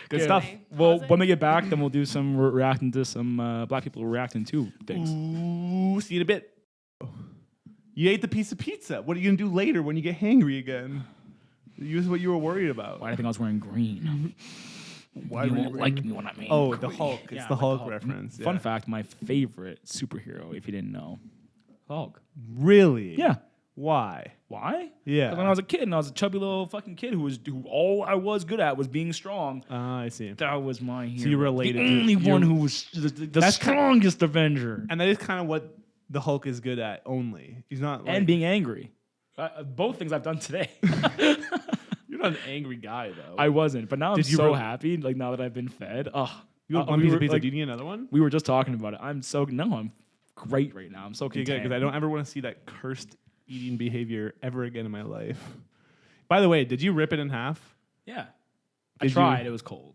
Good Okay. stuff. Okay, Well, pause it. when we get back, then we'll do some reacting to some black people reacting to things. Ooh, see you in a bit. You ate the piece of pizza. What are you gonna do later when you get hangry again? Use what you were worried about. Why do you think I was wearing green? Why You were won't you like me when I'm angry. Oh, the Hulk. It's Yeah, the like Hulk reference. Fun yeah. fact: my favorite superhero, if you didn't know, Hulk. Really? Yeah. Why? Why? Yeah. 'Cause when I was a kid and I was a chubby little fucking kid who all I was good at was being strong. I see. That was my hero. you related the to- only you- one who was the That's strongest Avenger. And that is kind of what the Hulk is good at. Only he's not. Like, And being angry. Both things I've done today. you're not an angry guy though. I wasn't, but now I'm Did you so re- happy. Like now that I've been fed. you have we one piece were, of pizza. like, Do you need another one? we were just talking about it. I'm great right now. I'm so Okay, good. content. Because I don't ever want to see that cursed eating behavior ever again in my life. By the way, did you rip it in half? Yeah, I Did you- tried. It was cold.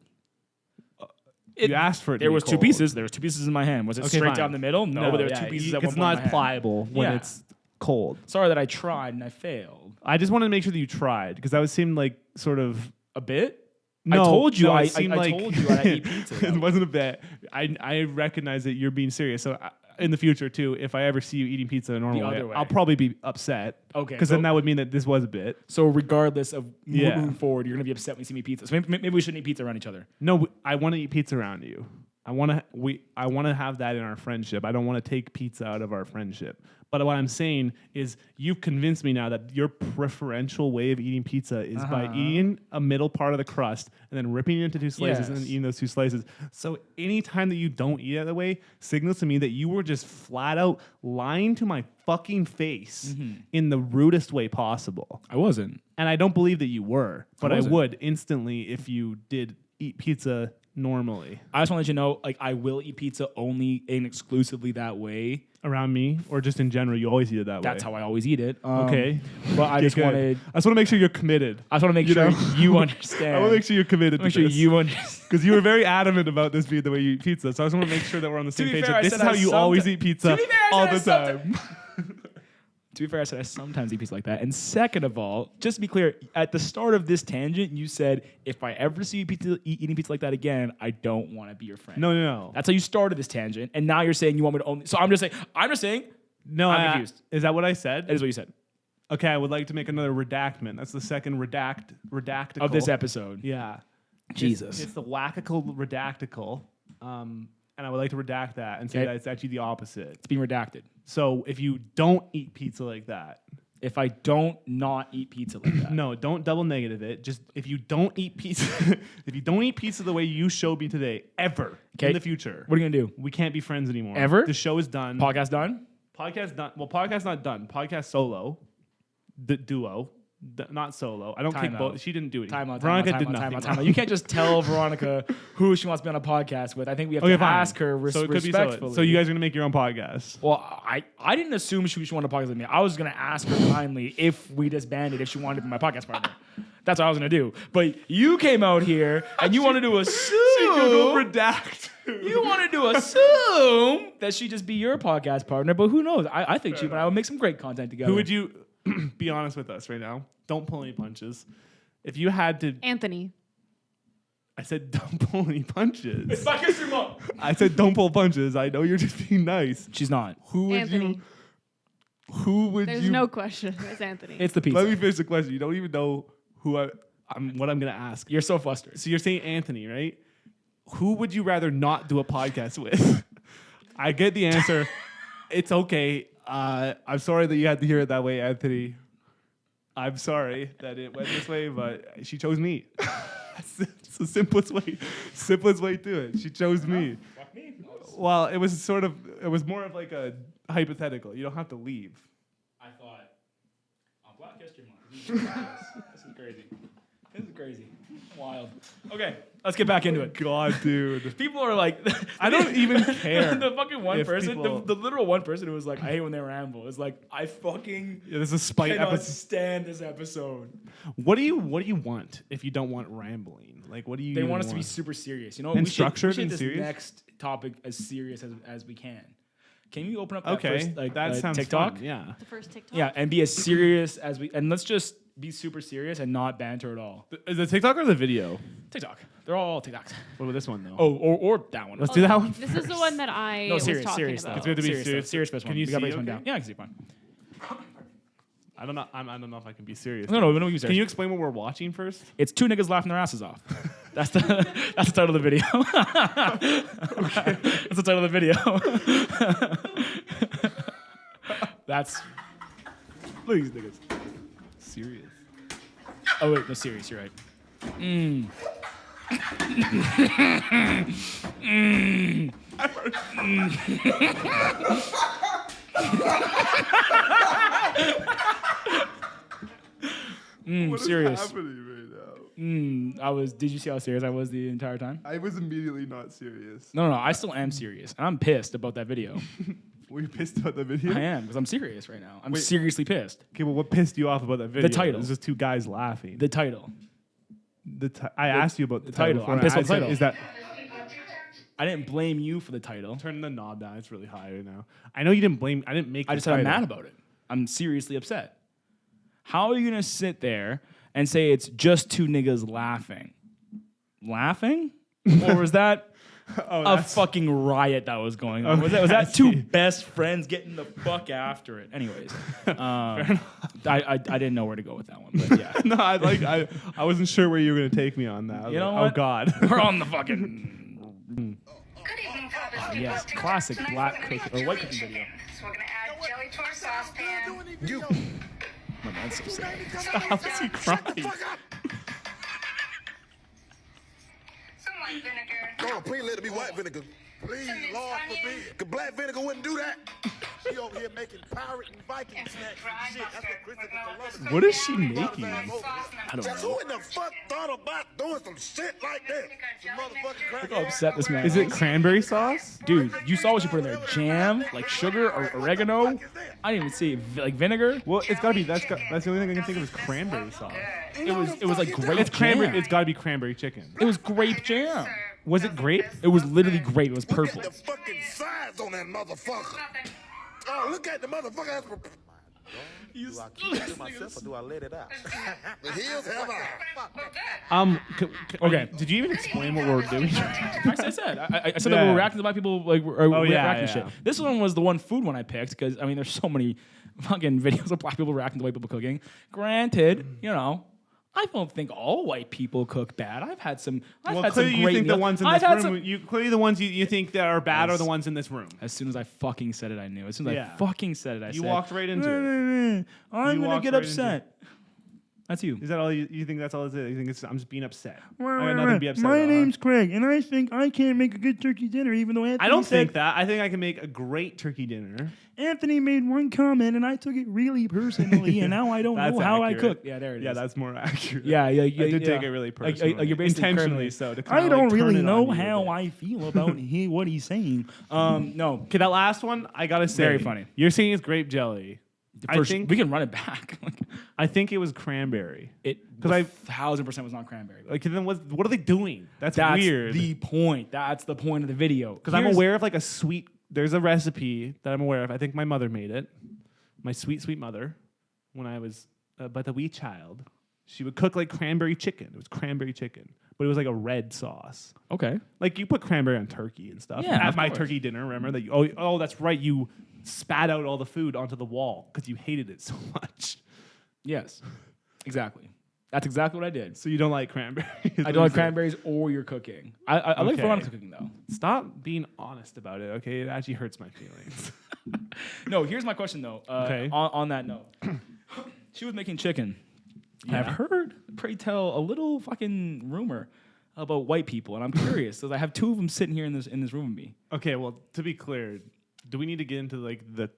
You asked for it. to There be was two cold. pieces. There was two pieces in my hand. Was it Okay, straight fine. down the middle? No, but there were yeah, two pieces at one It's point not in my as hand. pliable when Yeah. it's cold. Sorry that I tried and I failed. I just wanted to make sure that you tried because that would seem like sort of. A bit? No, I told you. no, I it seemed like- told you I eat pizza. It wasn't a bit. I recognize that you're being serious. So in the future too, if I ever see you eating pizza the normal other way, way. I'll probably be upset. Okay, Because so- then that would mean that this was a bit. So regardless of Yeah. moving forward, you're gonna be upset when you see me eat pizza. So maybe we shouldn't eat pizza around each other. No, I want to eat pizza around you. I want to have that in our friendship. I don't want to take pizza out of our friendship. But what I'm saying is you've convinced me now that your preferential way of eating pizza is by eating a middle part of the crust and then ripping it into 2 slices and then eating those 2 slices. So anytime that you don't eat it that way signals to me that you were just flat out lying to my fucking face in the rudest way possible. I wasn't. And I don't believe that you were, but I wasn't. would instantly if you did eat pizza normally. I just want to let you know, like, I will eat pizza only and exclusively that way. Around me, or just in general, you always eat it that way. That's how I always eat it. Okay. But I just wanted... I just want to make sure you're committed. I just want to make sure you understand. I want to make sure you're committed Make to sure this. you understand. Because you were very adamant about this being the way you eat pizza. So I just want to make sure that we're on the same be page. fair, Like, I this said is how I you always someti- eat pizza To be fair, I all said the I time. To be fair, I said I sometimes eat pizza like that. And second of all, just to be clear, at the start of this tangent, you said, if I ever see you eating pizza like that again, I don't want to be your friend. No. That's how you started this tangent. And now you're saying you want me to only... So I'm just saying... No, I'm confused. Is that what I said? That is what you said. Okay, I would like to make another redactment. That's the second redactical. Of this episode. Yeah. Jesus. It's the wackical redactical. And I would like to redact that and say that it's actually the opposite. It's being redacted. So if you don't eat pizza like that, If I don't not eat pizza like that. no, don't double negative it. Just if you don't eat pizza, if you don't eat pizza the way you showed me today, ever in the future, What are you going to do? we can't be friends anymore. Ever? The show is done. Podcast done? Podcast done. Well, podcast not done. Podcast solo, the duo, not solo. I don't Time kick out. both. She didn't do it. Veronica did nothing. Time out. You can't just tell Veronica who she wants to be on a podcast with. I think we have to fine. ask her So it could be respectfully. so you guys are gonna make your own podcast. Well, I didn't assume she wanted to podcast with me. I was going to ask her kindly if we disbanded, if she wanted to be my podcast partner. That's what I was going to do. But you came out here and you wanted to assume. redact. You wanted to assume that she'd just be your podcast partner. But who knows? I think she and I would make some great content together. Who would you be honest with us right now? Don't pull any punches. If you had to, Anthony. I said don't pull any punches. It's Black History Month. I said don't pull punches. I know you're just being nice. She's not. Who would Anthony. you? Who would There's you? no question. It's Anthony. It's the pizza. Let me finish the question. You don't even know who what I'm gonna ask. You're so flustered. So you're saying Anthony, right? Who would you rather not do a podcast with? I get the answer. It's okay. I'm sorry that you had to hear it that way, Anthony. I'm sorry that it went this way, but she chose me. It's the simplest way to do it. She chose me. Fuck me. Well, it was more of like a hypothetical. You don't have to leave. I thought, on Black History Month. This is crazy. This is crazy. Wild. Okay, let's get back into it. God, dude. People are like, I don't even care. The fucking one if person, people- the literal one person who was like, I hate when they ramble. Is like, I fucking Yeah, this is a spite cannot episode. stand this episode. What do you want if you don't want rambling? Like, what do you? They even want us to be super serious. You know, And we structured should and this serious? next topic as serious as we can. Can you open up that Okay, first, like, that sounds TikTok? fun. Yeah. the first TikTok. Yeah, and be as serious as we, and let's just be super serious and not banter at all. Is it TikTok or the video? TikTok. They're all TikToks. What about this one though? Oh, or that one. Let's do that one. This is the one that I No, was serious, talking serious. about. Though. It's good to be serious. serious. Though. Serious first Can one. you We gotta see break this one okay? down. Yeah, I can see fine. I don't know. I don't know if I can be serious. No, you Can you explain what we're watching first? It's two niggas laughing their asses off. That's the title of the video. That's the title of the video. That's look at these niggas. Serious. Oh wait, no, serious. You're right. Serious. happening right now? Did you see how serious I was the entire time? I was immediately not serious. No, I still am serious. And I'm pissed about that video. Were you pissed about that video? I am, because I'm serious right now. I'm Wait. seriously pissed. Okay, well, what pissed you off about that video? title. It was just two guys laughing. The title. I asked you about the title. before, I'm and pissed I about the said, title. Is that I didn't blame you for the title. turn the knob down? It's really high right now. I know you didn't blame. I didn't make. I the just said I'm title. mad about it. I'm seriously upset. How are you going to sit there and say it's just two niggas laughing? Laughing? Or was that a fucking riot that was going on? Was that two best friends getting the fuck after it? Anyways, I didn't know where to go with that one, but yeah. No, I wasn't sure where you were gonna take me on that. I was You know like, what? Oh God. We're on the fucking... Good evening, Cove. Yes, classic black cookie or white cookie video. So we're gonna add jelly to our You. My man's so sad. How is he crying? Some white vinegar. Lord, please let it be white vinegar. Please, Lord, forbid. Because black vinegar wouldn't do that. She over here making pirate and Viking snacks and shit. That's what Christopher Columbus. What is she making? I don't Just know. who in the fuck thought about doing some shit like that? Some motherfucking Look how upset this man Is it cranberry sauce? Dude, you saw what you put in there. Jam, like sugar or oregano. I didn't even see it. Like vinegar. Well, it's gotta be. That's the only thing I can think of is cranberry sauce. It was like grape It's cranberry. jam. It's gotta be cranberry chicken. It was grape jam. Was it grape? It was literally grape. It was Look purple. at the fucking size on that motherfucker. Oh, look at the motherfucker. Do I keep it to myself or do I let it out? The heels have Okay. Did you even explain what we were doing? I said that we Yeah. were reacting to why people like were reacting to shit. yeah. This one was the one food one I picked because I mean there's so many fucking videos of black people reacting to white people cooking. Granted, you know, I don't think all white people cook bad. I've had some. Well, had clearly some you great think the meals. ones in I've this had room. some- Clearly the ones you think that are bad are Yes. the ones in this room. As soon as I fucking said it, I knew. As soon as Yeah. I fucking said it, I You said, walked right into it. I'm You gonna walked get right into upset. That's you. Is that all you think? That's all it is? You think I'm just being upset? I got nothing to be upset My about. name's Craig, and I think I can't make a good turkey dinner, even though Anthony I don't said think that. I think I can make a great turkey dinner. Anthony made one comment, and I took it really personally, and now I don't That's know how accurate. I cook. Yeah, there it is. Yeah, that's more accurate. Yeah. I did take it really personally. You're basically intentionally criminally- so. To kinda I don't like turn really it know on you a how bit. I feel about what he's saying. No. Okay, that last one I gotta say, Very funny. You're saying it's grape jelly. I First, think we can run it back. I think it was cranberry. It 'Cause I- 1000% was not cranberry. Like then what are they doing? That's That's weird. the point. That's the point of the video. Because I'm aware of like a sweet. There's a recipe that I'm aware of. I think my mother made it. My sweet, sweet mother, when I was but a wee child, she would cook like cranberry chicken. It was cranberry chicken, but it was like a red sauce. Okay. Like you put cranberry on turkey and stuff. Yeah, At of my course. turkey dinner, remember that? Oh, that's right. You spat out all the food onto the wall because you hated it so much. Yes. Exactly. That's exactly what I did. So you don't like cranberry. I don't like cranberries or your cooking. I like Okay. Veronica cooking though. Stop being honest about it, okay? It actually hurts my feelings. No, here's my question though. Okay. On that note, she was making chicken. I've heard, pray tell, a little fucking rumor about white people, and I'm curious because I have two of them sitting here in this room with me. Okay, well, to be clear, do we need to get into like the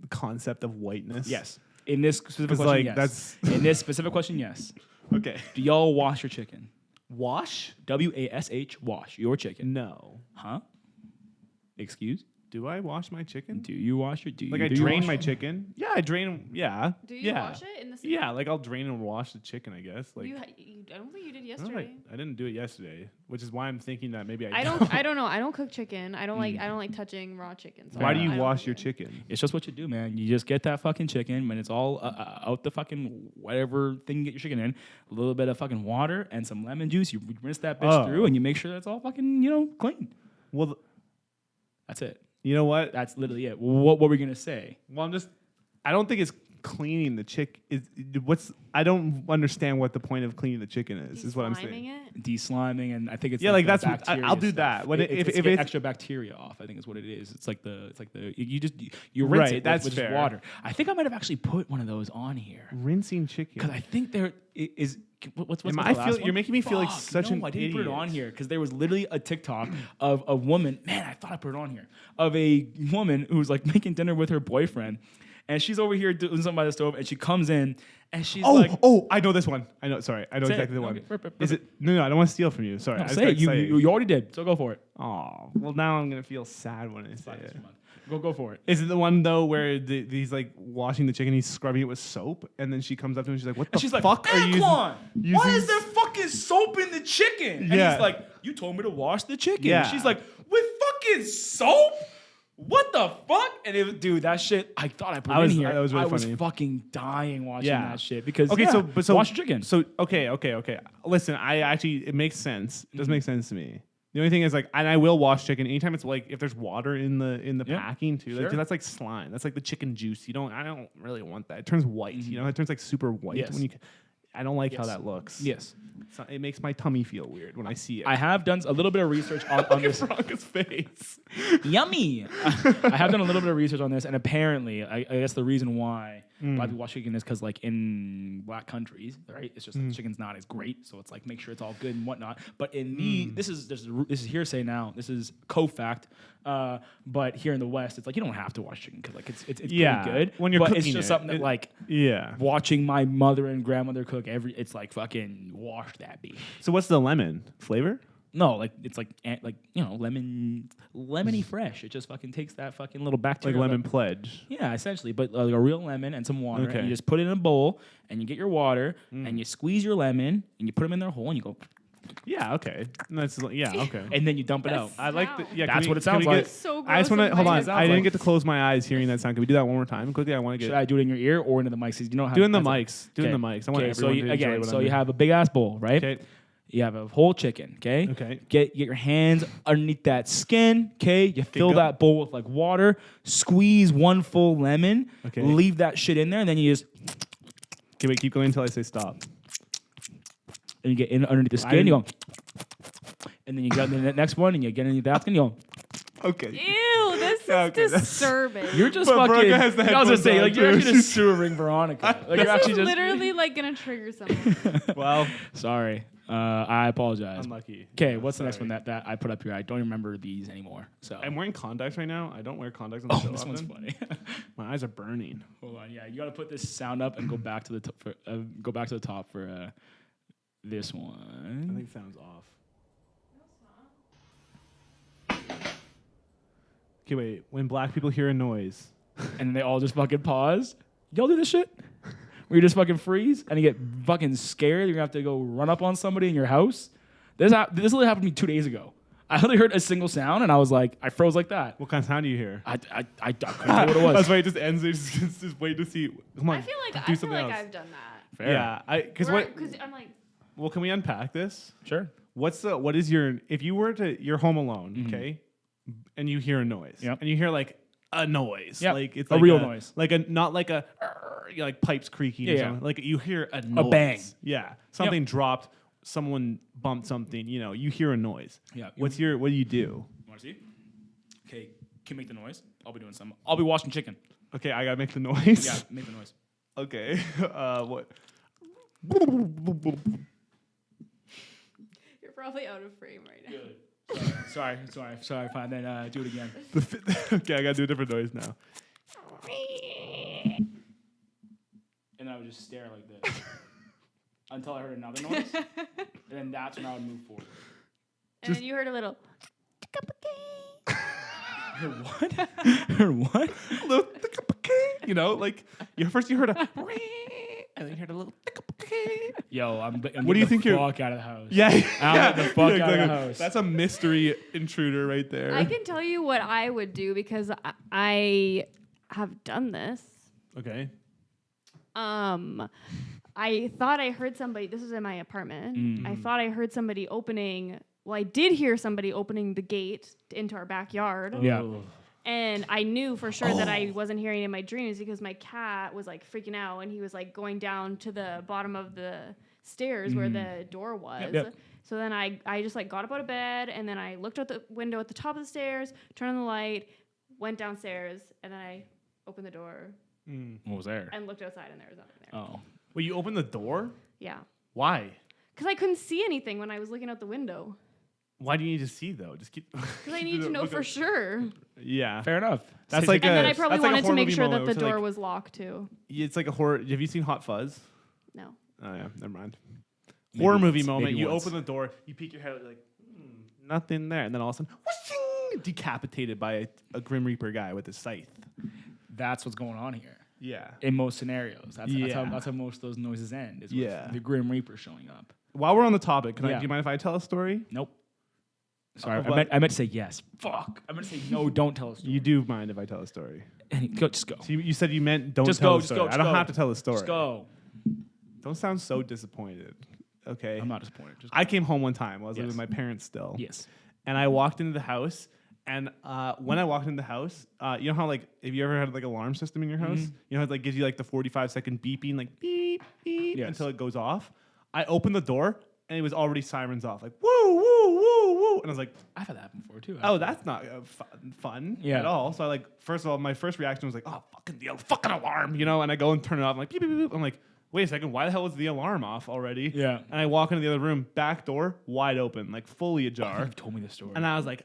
concept of whiteness? Yes. In this specific 'Cause, question, like, yes. that's- In this specific question, yes. Okay. Do y'all wash your chicken? Wash? WASH, wash your chicken. No. Huh? Excuse? Do I wash my chicken? Do you wash your? Do you? Like I do you drain wash my it? chicken. Yeah, I drain. Yeah. Do you yeah. wash it in the sink? Yeah, like I'll drain and wash the chicken. I guess. Like You I don't think you did I don't yesterday. I didn't do it yesterday, which is why I'm thinking that maybe I don't. I don't know. I don't cook chicken. I don't like touching raw chicken. So Why I do don't- you I don't wash cook your it. chicken? It's just what you do, man. You just get that fucking chicken when it's all out the fucking whatever thing you get your chicken in. A little bit of fucking water and some lemon juice. You rinse that bitch Oh. through and you make sure that's all fucking clean. Well, That's it. you know what? That's literally it. What were we gonna say? Well, I don't think it's cleaning the chick. I don't understand what the point of cleaning the chicken is what I'm Sliming saying. it? De-sliming and I think it's Yeah, like the that's bacteria I'll do stuff. that. When It's if get it's extra bacteria off, I think is what it is. It's like the you rinse Right, it that's with fair. water. I think I might have actually put one of those on here rinsing chicken. because I think there is. What's Am the I last you're one? making me feel like Fuck, such no, an I didn't put it idiot. on here because there was literally a TikTok of a woman. Man, I thought I put it on here of a woman who's like making dinner with her boyfriend, and she's over here doing something by the stove, and she comes in and she's like, I know this one. I know. Sorry, I know Say exactly it. the one. Okay, perfect, Is it? No, I don't want to steal from you. Sorry, no, I just say it. gotta You already did, so go for it. Oh, well, now I'm gonna feel sad when I say it. Go for it. Is it the one though where he's like washing the chicken, he's scrubbing it with soap, and then she comes up to him and she's like, "What the And she's like, fuck are you Anquan, using?" why is there fucking soap in the chicken? And Yeah. he's like, you told me to wash the chicken. Yeah. And she's like, with fucking soap? What the fuck? And dude, that shit, I thought I put I was- in here. that was really I was funny. fucking dying watching Yeah. that shit because Okay, yeah, so wash your chicken. So okay. Listen, it makes sense. It does make sense to me. The only thing is like, and I will wash chicken anytime it's like if there's water in the Yeah, packing too. Like, sure. 'cause that's like slime. That's like the chicken juice. I don't really want that. It turns white. It turns like super white Yes. when you. I don't like how Yes. that looks. Yes. It makes my tummy feel weird when I see it. I have done a little bit of research on this. Bronca's face. Yummy. I have done a little bit of research on this, and apparently, I guess the reason why black people watch chicken is because, like, in black countries, right, it's just like chicken's not as great, so it's like make sure it's all good and whatnot. But in this is hearsay now. This is co-fact. But here in the West, it's like you don't have to watch chicken because like it's pretty good. When you're but cooking it's just something that like yeah. watching my mother and grandmother cook it's like fucking wash that bitch. So what's the lemon flavor? No, like it's like lemony fresh. It just fucking takes that fucking little bacteria. Like lemon pledge. Yeah, essentially, but like a real lemon and some water. Okay. And you just put it in a bowl, and you get your water, and you squeeze your lemon, and you put them in their hole, and you go, Yeah, okay. Okay. and then you dump it out. I like the, yeah. That's can what we- it sounds can we like. get- So I just gross want to and hold weird. on. I didn't get to close my eyes hearing that sound. Can we do that one more time quickly? I want to get Should I do it in your ear or into the mics? 'Cause you know how doing the that's mics. Doing the mics. I want Okay, so everyone to enjoy what so I'm you doing. have a big ass bowl, right? Okay. You have a whole chicken, okay? Okay. Get your hands underneath that skin, okay? You fill go. that bowl with like water, squeeze one full lemon, Okay. leave that shit in there, and then you just Okay, wait. Keep going until I say stop. and you get in underneath the skin, you go, and then you get in the next one, and you get underneath that skin, you go. Okay. Ew, this is Okay, that's- disturbing. You're just But fucking. Veronica has the I was gonna headphones say, on, like, you're too. actually just sewering Veronica. Like, you're this actually is just literally like gonna trigger someone. Well, sorry. I apologize. unlucky. Okay, what's the next Sorry. one that I put up here? I don't remember these anymore. So I'm wearing contacts right now. I don't wear contacts on the show this one's often. funny. My eyes are burning. Hold on, yeah, you got to put this sound up and go back to the top for this I one. think sounds off. Okay, wait. When black people hear a noise, And then they all just fucking pause. Y'all do this shit? Where you just fucking freeze and you get fucking scared. You're gonna have to go run up on somebody in your house. This literally happened to me 2 days ago. I literally heard a single sound and I was like, I froze like that. what kind of sound do you hear? I couldn't tell what it was. That's why it just ends. Just wait to see. Come on. I feel like do I feel something like else. I've done that. Fair. Yeah, because what? Because I'm like, Well, can we unpack this? Sure. What is your? If you were to, you're home alone, okay, and you hear a noise, Yep. and you hear like a noise, Yep. like it's A like real noise. like a not like a like pipes creaking or Yeah, yeah. something. Like you hear a noise. bang. Yeah, something dropped. Someone bumped something. You know, you hear a noise. Yeah. What do you do? You want to see? Okay, can you make the noise? I'll be doing something. I'll be washing chicken. Okay, I gotta make the noise. Yeah, make the noise. Okay. What? you're probably out of frame right now. Sorry. Fine, then do it again. Okay, I gotta do a different noise now. And I would just stare like this until I heard another noise, and then that's when I would move forward. And then you heard a little. Heard what? Heard what? You know, like first you heard a, and then you heard a little. Yo, I'm What do you getting think the you're- fuck out of the house. Yeah, I'll get the fuck out of the house. That's a mystery intruder right there. I can tell you what I would do because I have done this. Okay. I thought I heard somebody. This was in my apartment. I thought I heard somebody opening. Well, I did hear somebody opening the gate into our backyard. Yeah. And I knew for sure that I wasn't hearing it in my dreams because my cat was like freaking out and he was like going down to the bottom of the stairs where the door was. Yep. So then I just like got up out of bed and then I looked out the window at the top of the stairs, turned on the light, went downstairs, and then I opened the door What was there? and looked outside and there was nothing there. Oh. Well, you opened the door. Yeah. Why? Because I couldn't see anything when I was looking out the window. Why do you need to see though? Just keep. Because I need to know for sure. Yeah. Fair enough. That's like And a. then I probably that's like a wanted to horror make movie sure that moment the where it's door like- was locked too. It's like a horror. Have you seen Hot Fuzz? No. Oh yeah, never mind. Maybe Horror movie once, moment. maybe You once. open the door, you peek your head, like nothing there, and then all of a sudden, whooshing, decapitated by a Grim Reaper guy with a scythe. That's what's going on here. Yeah. In most scenarios. That's Yeah. how most of those noises end. Is Yeah. with the Grim Reaper showing up. While we're on the topic, do Yeah. you mind if I tell a story? Nope. Sorry, but- I meant to say yes. Fuck. I meant to say no. Don't tell us. You do mind if I tell a story? Just go. So you said you meant don't Just tell go, a just story. go, I just don't go. have to tell a story. Just go. Don't sound so disappointed. Okay. I'm not disappointed. Just I came home one time. I was living Yes. with my parents still. yes. And I walked into the house. And when I walked into the house, you know how like have you ever had like alarm system in your house? You know how it like gives you like the 45-second beeping, like beep beep beep Yes. until it goes off. I opened the door and it was already sirens off, like woo, woo, woo, woo. And I was like, I've had that happen before too. oh, actually. that's not fun Yeah. at all. So I like, first of all, my first reaction was like, oh, fucking the fucking alarm, you know? And I go and turn it off. I'm like, beep, beep, beep. I'm like, wait a second, why the hell is the alarm off already? Yeah. And I walk into the other room, back door wide open, like fully ajar. You've told me this story. And I was like,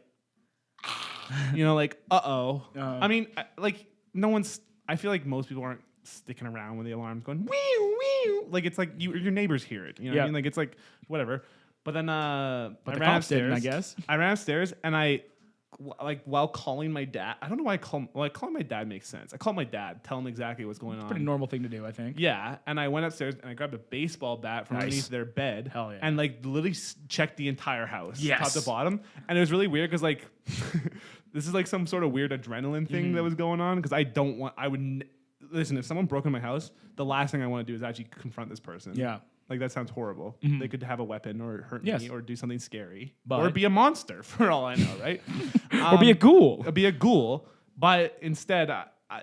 you know, like, uh-oh. I mean, like, no one's, I feel like most people aren't sticking around when the alarm's going, wee, wee. Like, it's like your neighbors hear it. You know what I mean? Like, it's like, whatever. But then, I the ran cops upstairs. didn't, I guess. I ran upstairs and like, while calling my dad, I don't know why calling my dad makes sense. I called my dad, tell him exactly what's going on. Pretty normal thing to do, I think. Yeah, and I went upstairs and I grabbed a baseball bat from Nice. underneath their bed. Hell yeah. And like literally checked the entire house, top Yes. to bottom. And it was really weird because like this is like some sort of weird adrenaline thing that was going on because listen, if someone broke in my house, the last thing I want to do is actually confront this person. Yeah. Like that sounds horrible. They could have a weapon or hurt Yes. me or do something scary But- or be a monster for all I know, right? Or be a ghoul. Be a ghoul. But instead,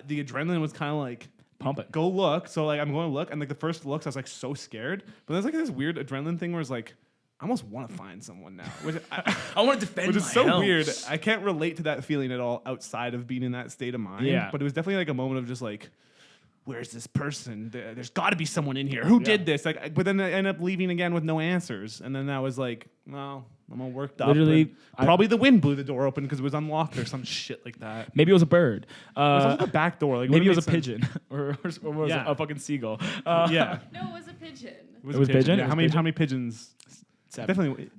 the adrenaline was kind of like Pump it. go look. So like I'm going to look, and like the first looks, I was like so scared. But there's like this weird adrenaline thing where it's like I almost want to find someone now, which I want to defend which is my so house. weird. I can't relate to that feeling at all outside of being in that state of mind. Yeah. But it was definitely like a moment of just like, where's this person? There's got to be someone in here. Who did this? Like, but then I end up leaving again with no answers, and then that was like, well, I'm all worked up. Literally, and probably the wind blew the door open because it was unlocked or some shit like that. Maybe it was a bird. It was also the back door. Like Maybe it was a would've made pigeon. or was Yeah. it a fucking seagull? sense. Yeah, No, it was a pigeon. it was, It was a pigeon? Yeah. It How was many? pigeon? How many pigeons? Seven. Definitely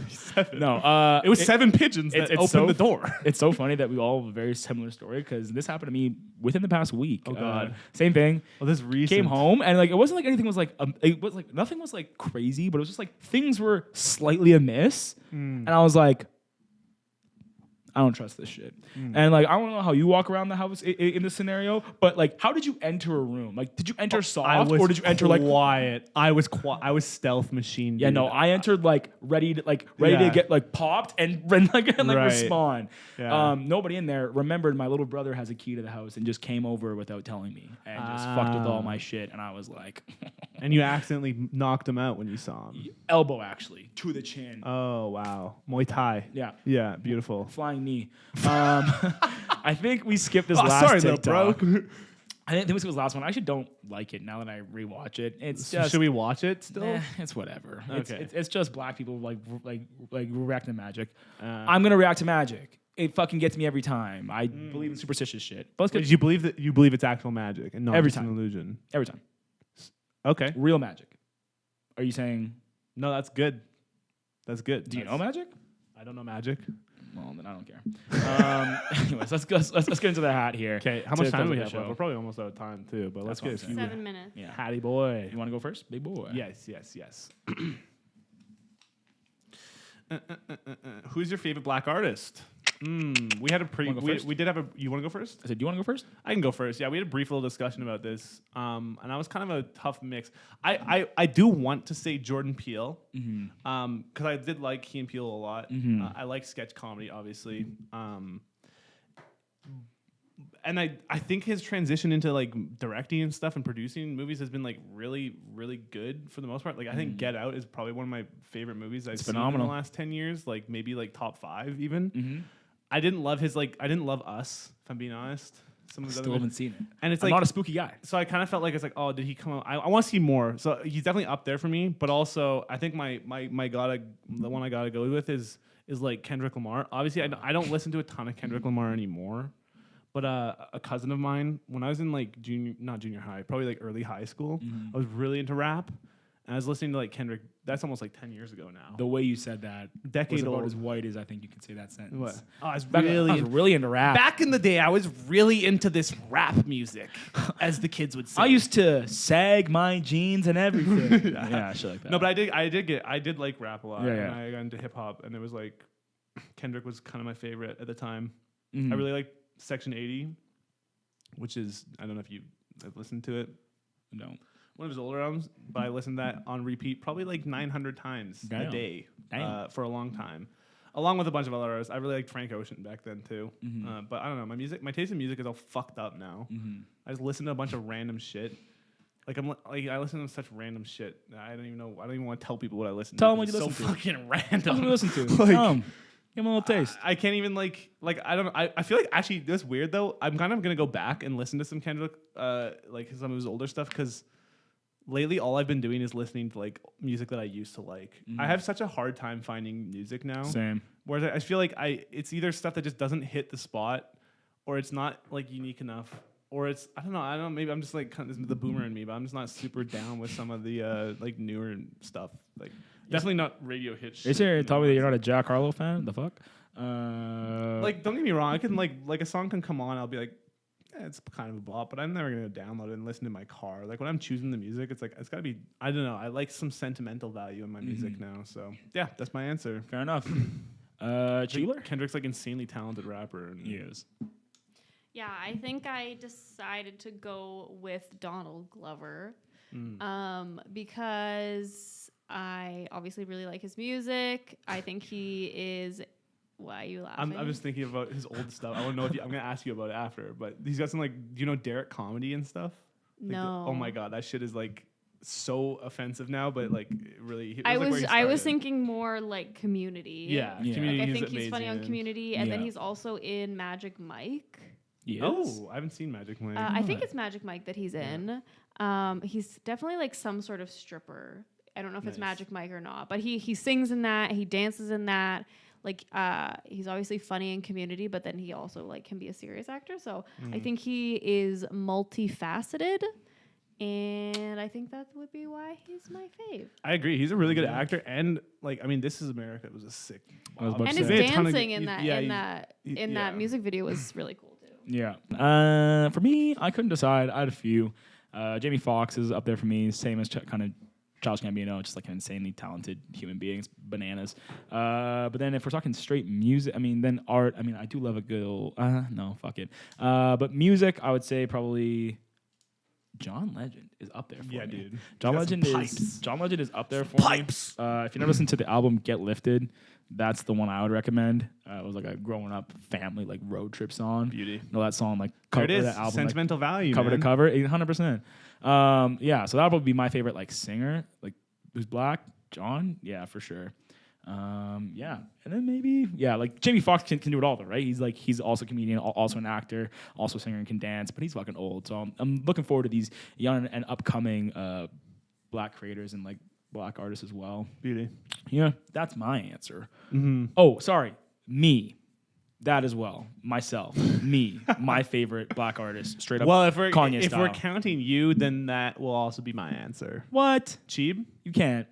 seven. No, it was 7 pigeons that opened so the door. It's so funny that we all have a very similar story because this happened to me within the past week. Oh, God. Same thing. Well, this recent. Came home and like it wasn't like anything was like it was like nothing was like crazy, but it was just like things were slightly amiss, and I was like, I don't trust this shit. And like I don't know how you walk around the house in this scenario, but like how did you enter a room? Like did you enter soft or did you enter like quiet? I was stealth machine. yeah, dude. no, I entered like ready to Yeah. get like popped and like Right. respond. Yeah. Nobody in there remembered my little brother has a key to the house and just came over without telling me and just fucked with all my shit. And I was like, And you accidentally knocked him out when you saw him. elbow actually to the chin. Oh wow, Muay Thai. Yeah. Yeah, beautiful. Flying knee. I think we skipped this Oh, last sorry though, TikTok. bro. I think this was the last one. I actually don't like it now that I rewatch it. It's just Should we watch it still? it's whatever. Okay. It's just black people like reacting to magic. I'm gonna react to magic. It fucking gets me every time. I believe in superstitious shit. But let's But get you believe it's actual magic and not Every just an time. illusion. every time. Okay. Real magic. Are you saying? No, that's good. That's good. Do you know magic? I don't know magic. Well, then I don't care. Anyways, let's get into the hat here. Okay, how to much time do close we the have show. left? We're probably almost out of time too, but let's what get a I'm few. 7 minutes. Yeah. Hattie boy. You want to go first, big boy? Yes. Who's your favorite black artist? We had a Wanna go first? we did have a. You want to go first? I said, do you want to go first? I can go first. Yeah, we had a brief little discussion about this, and I was kind of a tough mix. I do want to say Jordan Peele, because I did like Key and Peele a lot. I like sketch comedy, obviously, and I think his transition into like directing and stuff and producing movies has been like really good for the most part. Like I think Get Out is probably one of my favorite movies I've seen phenomenal. in the last 10 years. Like maybe like top 5 even. I didn't love his I didn't love Us, if I'm being honest. Some of his Still other haven't movies. seen it. And it's I'm like not a spooky guy. so I kind of felt like it's like, oh, did he come out? I want to see more. So he's definitely up there for me. But also, I think the one I gotta go with is like Kendrick Lamar. Obviously, I don't listen to a ton of Kendrick Lamar anymore. But a cousin of mine, when I was in like not junior high, probably like early high school, I was really into rap. And I was listening to like Kendrick. That's almost like 10 years ago now. The way you said that Decade was about old. as white as I think you could say that sentence. What? Oh, I was I was really into rap. back in the day. I was really into this rap music, as the kids would say. I used to sag my jeans and everything. yeah, shit like that. No, but I did like rap a lot. Yeah, And yeah. I got into hip hop, and it was like Kendrick was kind of my favorite at the time. Mhm. I really liked Section 80, which is, I don't know if you have listened to it. no. One of his older albums, but I listened to that on repeat probably like 900 times Damn. a day Damn. for a long time. Along with a bunch of other artists. I really liked Frank Ocean back then too. But I don't know, my taste in music is all fucked up now. I just listen to a bunch of random shit. Like I listen to such random shit. I don't even know. I don't even want to tell people what I listen Tell to. them what you It's listen so to. fucking What random. do you listen to? Like, Tell 'em. Give 'em a little taste. I can't even like I don't know. I feel like actually this weird though. I'm kind of gonna go back and listen to some Kendrick, like some of his older stuff because lately all I've been doing is listening to like music that I used to like. I have such a hard time finding music now. Same. Whereas I feel like it's either stuff that just doesn't hit the spot, or it's not like unique enough, or it's I don't know. Maybe I'm just like kind of the boomer in me, but I'm just not super down with some of the like newer stuff. Like definitely not radio hit shit. Is there you tell know? me that you're not a Jack Harlow fan? The fuck? Like don't get me wrong, I can like a song can come on, I'll be like, it's kind of a bop, but I'm never gonna download it and listen to my car. Like when I'm choosing the music, it's like it's gotta be. I don't know. I like some sentimental value in my music now. So yeah, that's my answer. fair enough. Cheeler? Kendrick's like insanely talented rapper. And He is. Yeah, I think I decided to go with Donald Glover because I obviously really like his music. I think he is. Why are you laughing? I'm just thinking about his old stuff. I don't know if I'm gonna ask you about it after, but he's got some like, do you know Derek comedy and stuff? Like No. oh my god, that shit is like so offensive now, but like it really. It I like, where was he I was started. thinking more like Community. Yeah, Yeah. Community. Like, I is think he's funny on amazing. Community, and then Yeah. he's also in Magic Mike. He is? Oh, I haven't seen Magic Mike. I think it's Magic Mike that he's in. He's definitely like some sort of stripper. I don't know if it's Nice. Magic Mike or not, but he sings in that. He dances in that. Like he's obviously funny in Community, but then he also like can be a serious actor. So I think he is multifaceted, and I think that would be why he's my fave. I agree. He's a really good actor, and like I mean, This Is America was a sick. I was about And to his say. Made a ton of dancing good- in that yeah, in he- that he- in yeah. that music video was really cool too. Yeah. For me, I couldn't decide. I had a few. Jamie Foxx is up there for me. Same as kind of Childish Gambino, just like an insanely talented human being. It's bananas. But then if we're talking straight music, I mean, then art. I mean, I do love a good old. No, fuck it. But music, I would say probably John Legend is up there for Yeah, me. dude. John He's got some Legend pipes. is John Legend is up there for Pipes. me. If you never listened to the album Get Lifted, that's the one I would recommend. It was like a growing up family like road trip song. Beauty. You know that song like There cover it is. that album Sentimental value. cover man. to cover, 100%. Yeah, so that would be my favorite like singer, like who's black, John. Yeah, for sure. Yeah, and then maybe like Jamie Foxx can do it all though, right? He's also a comedian, also an actor, also a singer and can dance, but he's fucking old. So I'm looking forward to these young and upcoming black creators and like black artists as well. Beauty. Yeah, that's my answer. Oh, sorry, me. That as well. Myself. Me. My favorite black artist. Straight up Well, if we're Kanye if style. we're counting you, then that will also be my answer. What? Cheeb. You can't.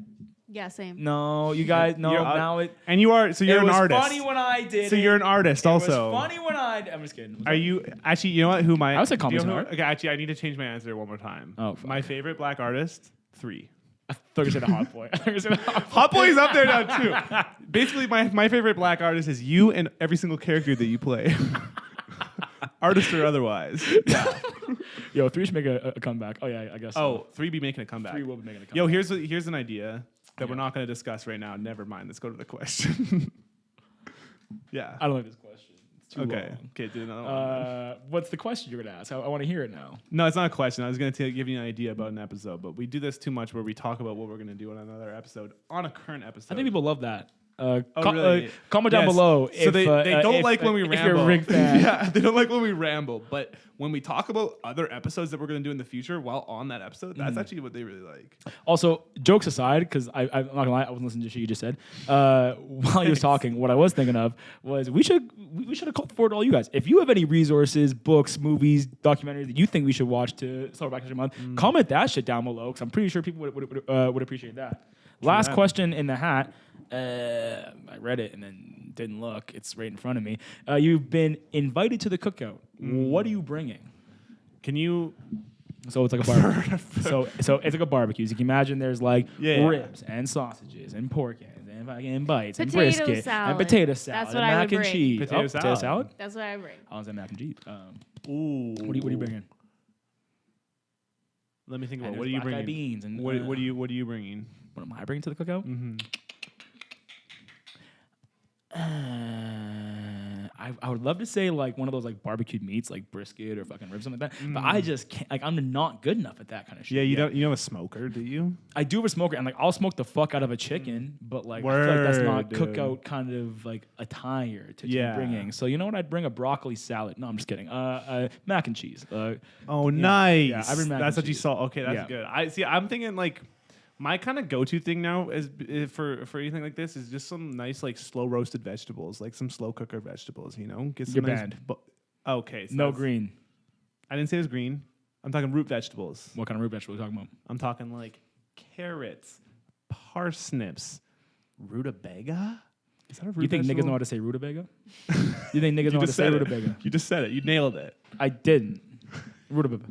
Yeah, same. No, you guys. No, You're now it. And you are so you're it an was artist. funny when I did. So it. you're an artist It also. was funny when I. I'm just kidding. Are you actually? You know what? Who my? I would say do you Kanye know who- Smart. Okay, actually, I need to change my answer one more time. Oh, fuck. My favorite black artist, 3. I thought you said a hot boy. I thought you said a hot boy. Hot Boy's up there now too. Basically, my favorite black artist is you and every single character that you play, artist or otherwise. Yeah. Yo, 3 should make a comeback. Oh yeah, I guess. Oh, 3 be making a comeback. 3 will be making a comeback. Yo, here's an idea that we're not going to discuss right now. Never mind. Let's go to the question. Yeah. I don't like this question. It's too Okay. long. Okay. Do another one. What's the question you're gonna ask? I want to hear it now. No, it's not a question. I was going to give you an idea about an episode, but we do this too much where we talk about what we're going to do on another episode, on a current episode. I think people love that. Really? Comment down Yes. below. So they don't like when we if ramble. you're a Rick fan. Yeah, they don't like when we ramble. But when we talk about other episodes that we're going to do in the future while on that episode, that's actually what they really like. Also, jokes aside, because I'm not gonna lie, I wasn't listening to shit you just said. While you was talking, what I was thinking of was we should have called forward all you guys. If you have any resources, books, movies, documentaries that you think we should watch to celebrate Black History Month, comment that shit down below because I'm pretty sure people would appreciate that. Last that. question in the hat. I read it and then didn't look. It's right in front of me. You've been invited to the cookout. What are you bringing? Can you? So it's like a barbecue. so it's like a barbecue. So you can imagine there's like Yeah. ribs and sausages and pork ends and fucking bites and Potato brisket salad. and potato salad That's what and I mac would and bring. cheese. Potato salad. salad. That's what I bring. I was at mac and cheese. Ooh. What are you bringing? Let me think about And what are there's you black eyed bringing? beans and What are you bringing? What am I bringing to the cookout? Mm-hmm. I I would love to say like one of those like barbecued meats, like brisket or fucking ribs, something like that. But I just can't. Like I'm not good enough at that kind of shit. Yeah, you yet. don't. You know a smoker, do you? I do have a smoker, and like I'll smoke the fuck out of a chicken, but like I feel like that's not Word, dude. cookout kind of like attire to Yeah. be bringing. So you know what? I'd bring a broccoli salad. No, I'm just kidding. Mac and cheese. Oh, nice. Yeah, I bring mac that's and what you cheese. saw. Okay, that's Yeah. good. I see. I'm thinking like my kind of go-to thing now is for anything like this is just some nice like slow roasted vegetables, like some slow cooker vegetables. You know, get some You're nice banned. okay, so No that's- green. I didn't say it was green. I'm talking root vegetables. What kind of root vegetable are we talking about? I'm talking like carrots, parsnips, rutabaga. Is that a root You think niggas vegetable? know how to say rutabaga? You think niggas know how to just say said it. rutabaga? You just said it. You nailed it. I didn't. Rutabaga.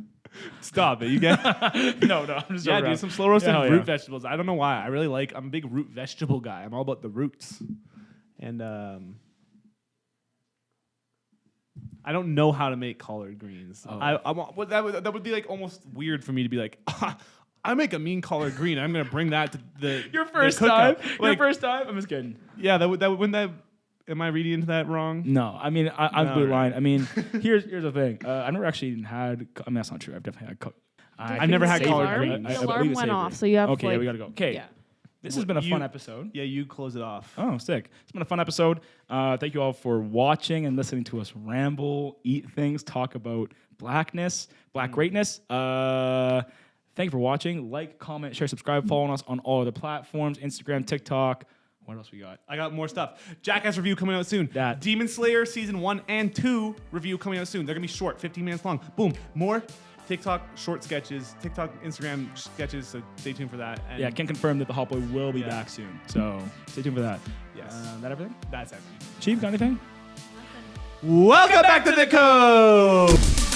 Stop it. You get No, I'm just yeah, joking dude. around. Some slow roasted Yeah, hell root yeah. vegetables. I don't know why. I'm a big root vegetable guy. I'm all about the roots. And I don't know how to make collard greens. Oh. That would be like almost weird for me to be like, I make a mean collard green. I'm gonna bring that to the Your the first time. cookout." Your Like, first time. I'm just kidding. yeah, wouldn't that. Am I reading into that wrong? No, I mean I'm No, blue right. line. I mean, here's the thing. I never actually even had. I mean, that's not true. I've definitely had. I've never had The collard alarm, greens. the I alarm believe it's went savory. off, so you have Okay, like, yeah, we gotta go. Okay, Yeah. this has been a fun You- episode. Yeah, you close it off. Oh, sick. It's been a fun episode. Thank you all for watching and listening to us ramble, eat things, talk about blackness, black greatness. Thank you for watching. Like, comment, share, subscribe, follow us on all other platforms, Instagram, TikTok. What else we got? I got more stuff. Jackass review coming out soon. That. Demon Slayer season 1 and 2 review coming out soon. They're gonna be short, 15 minutes long. Boom. More TikTok short sketches, TikTok, Instagram sketches. So stay tuned for that. And Yeah, can confirm that the Hot Boy will be Yeah. back soon. So stay tuned for that. Yes. That everything? That's it. Chief, got anything? Welcome back to the Cove.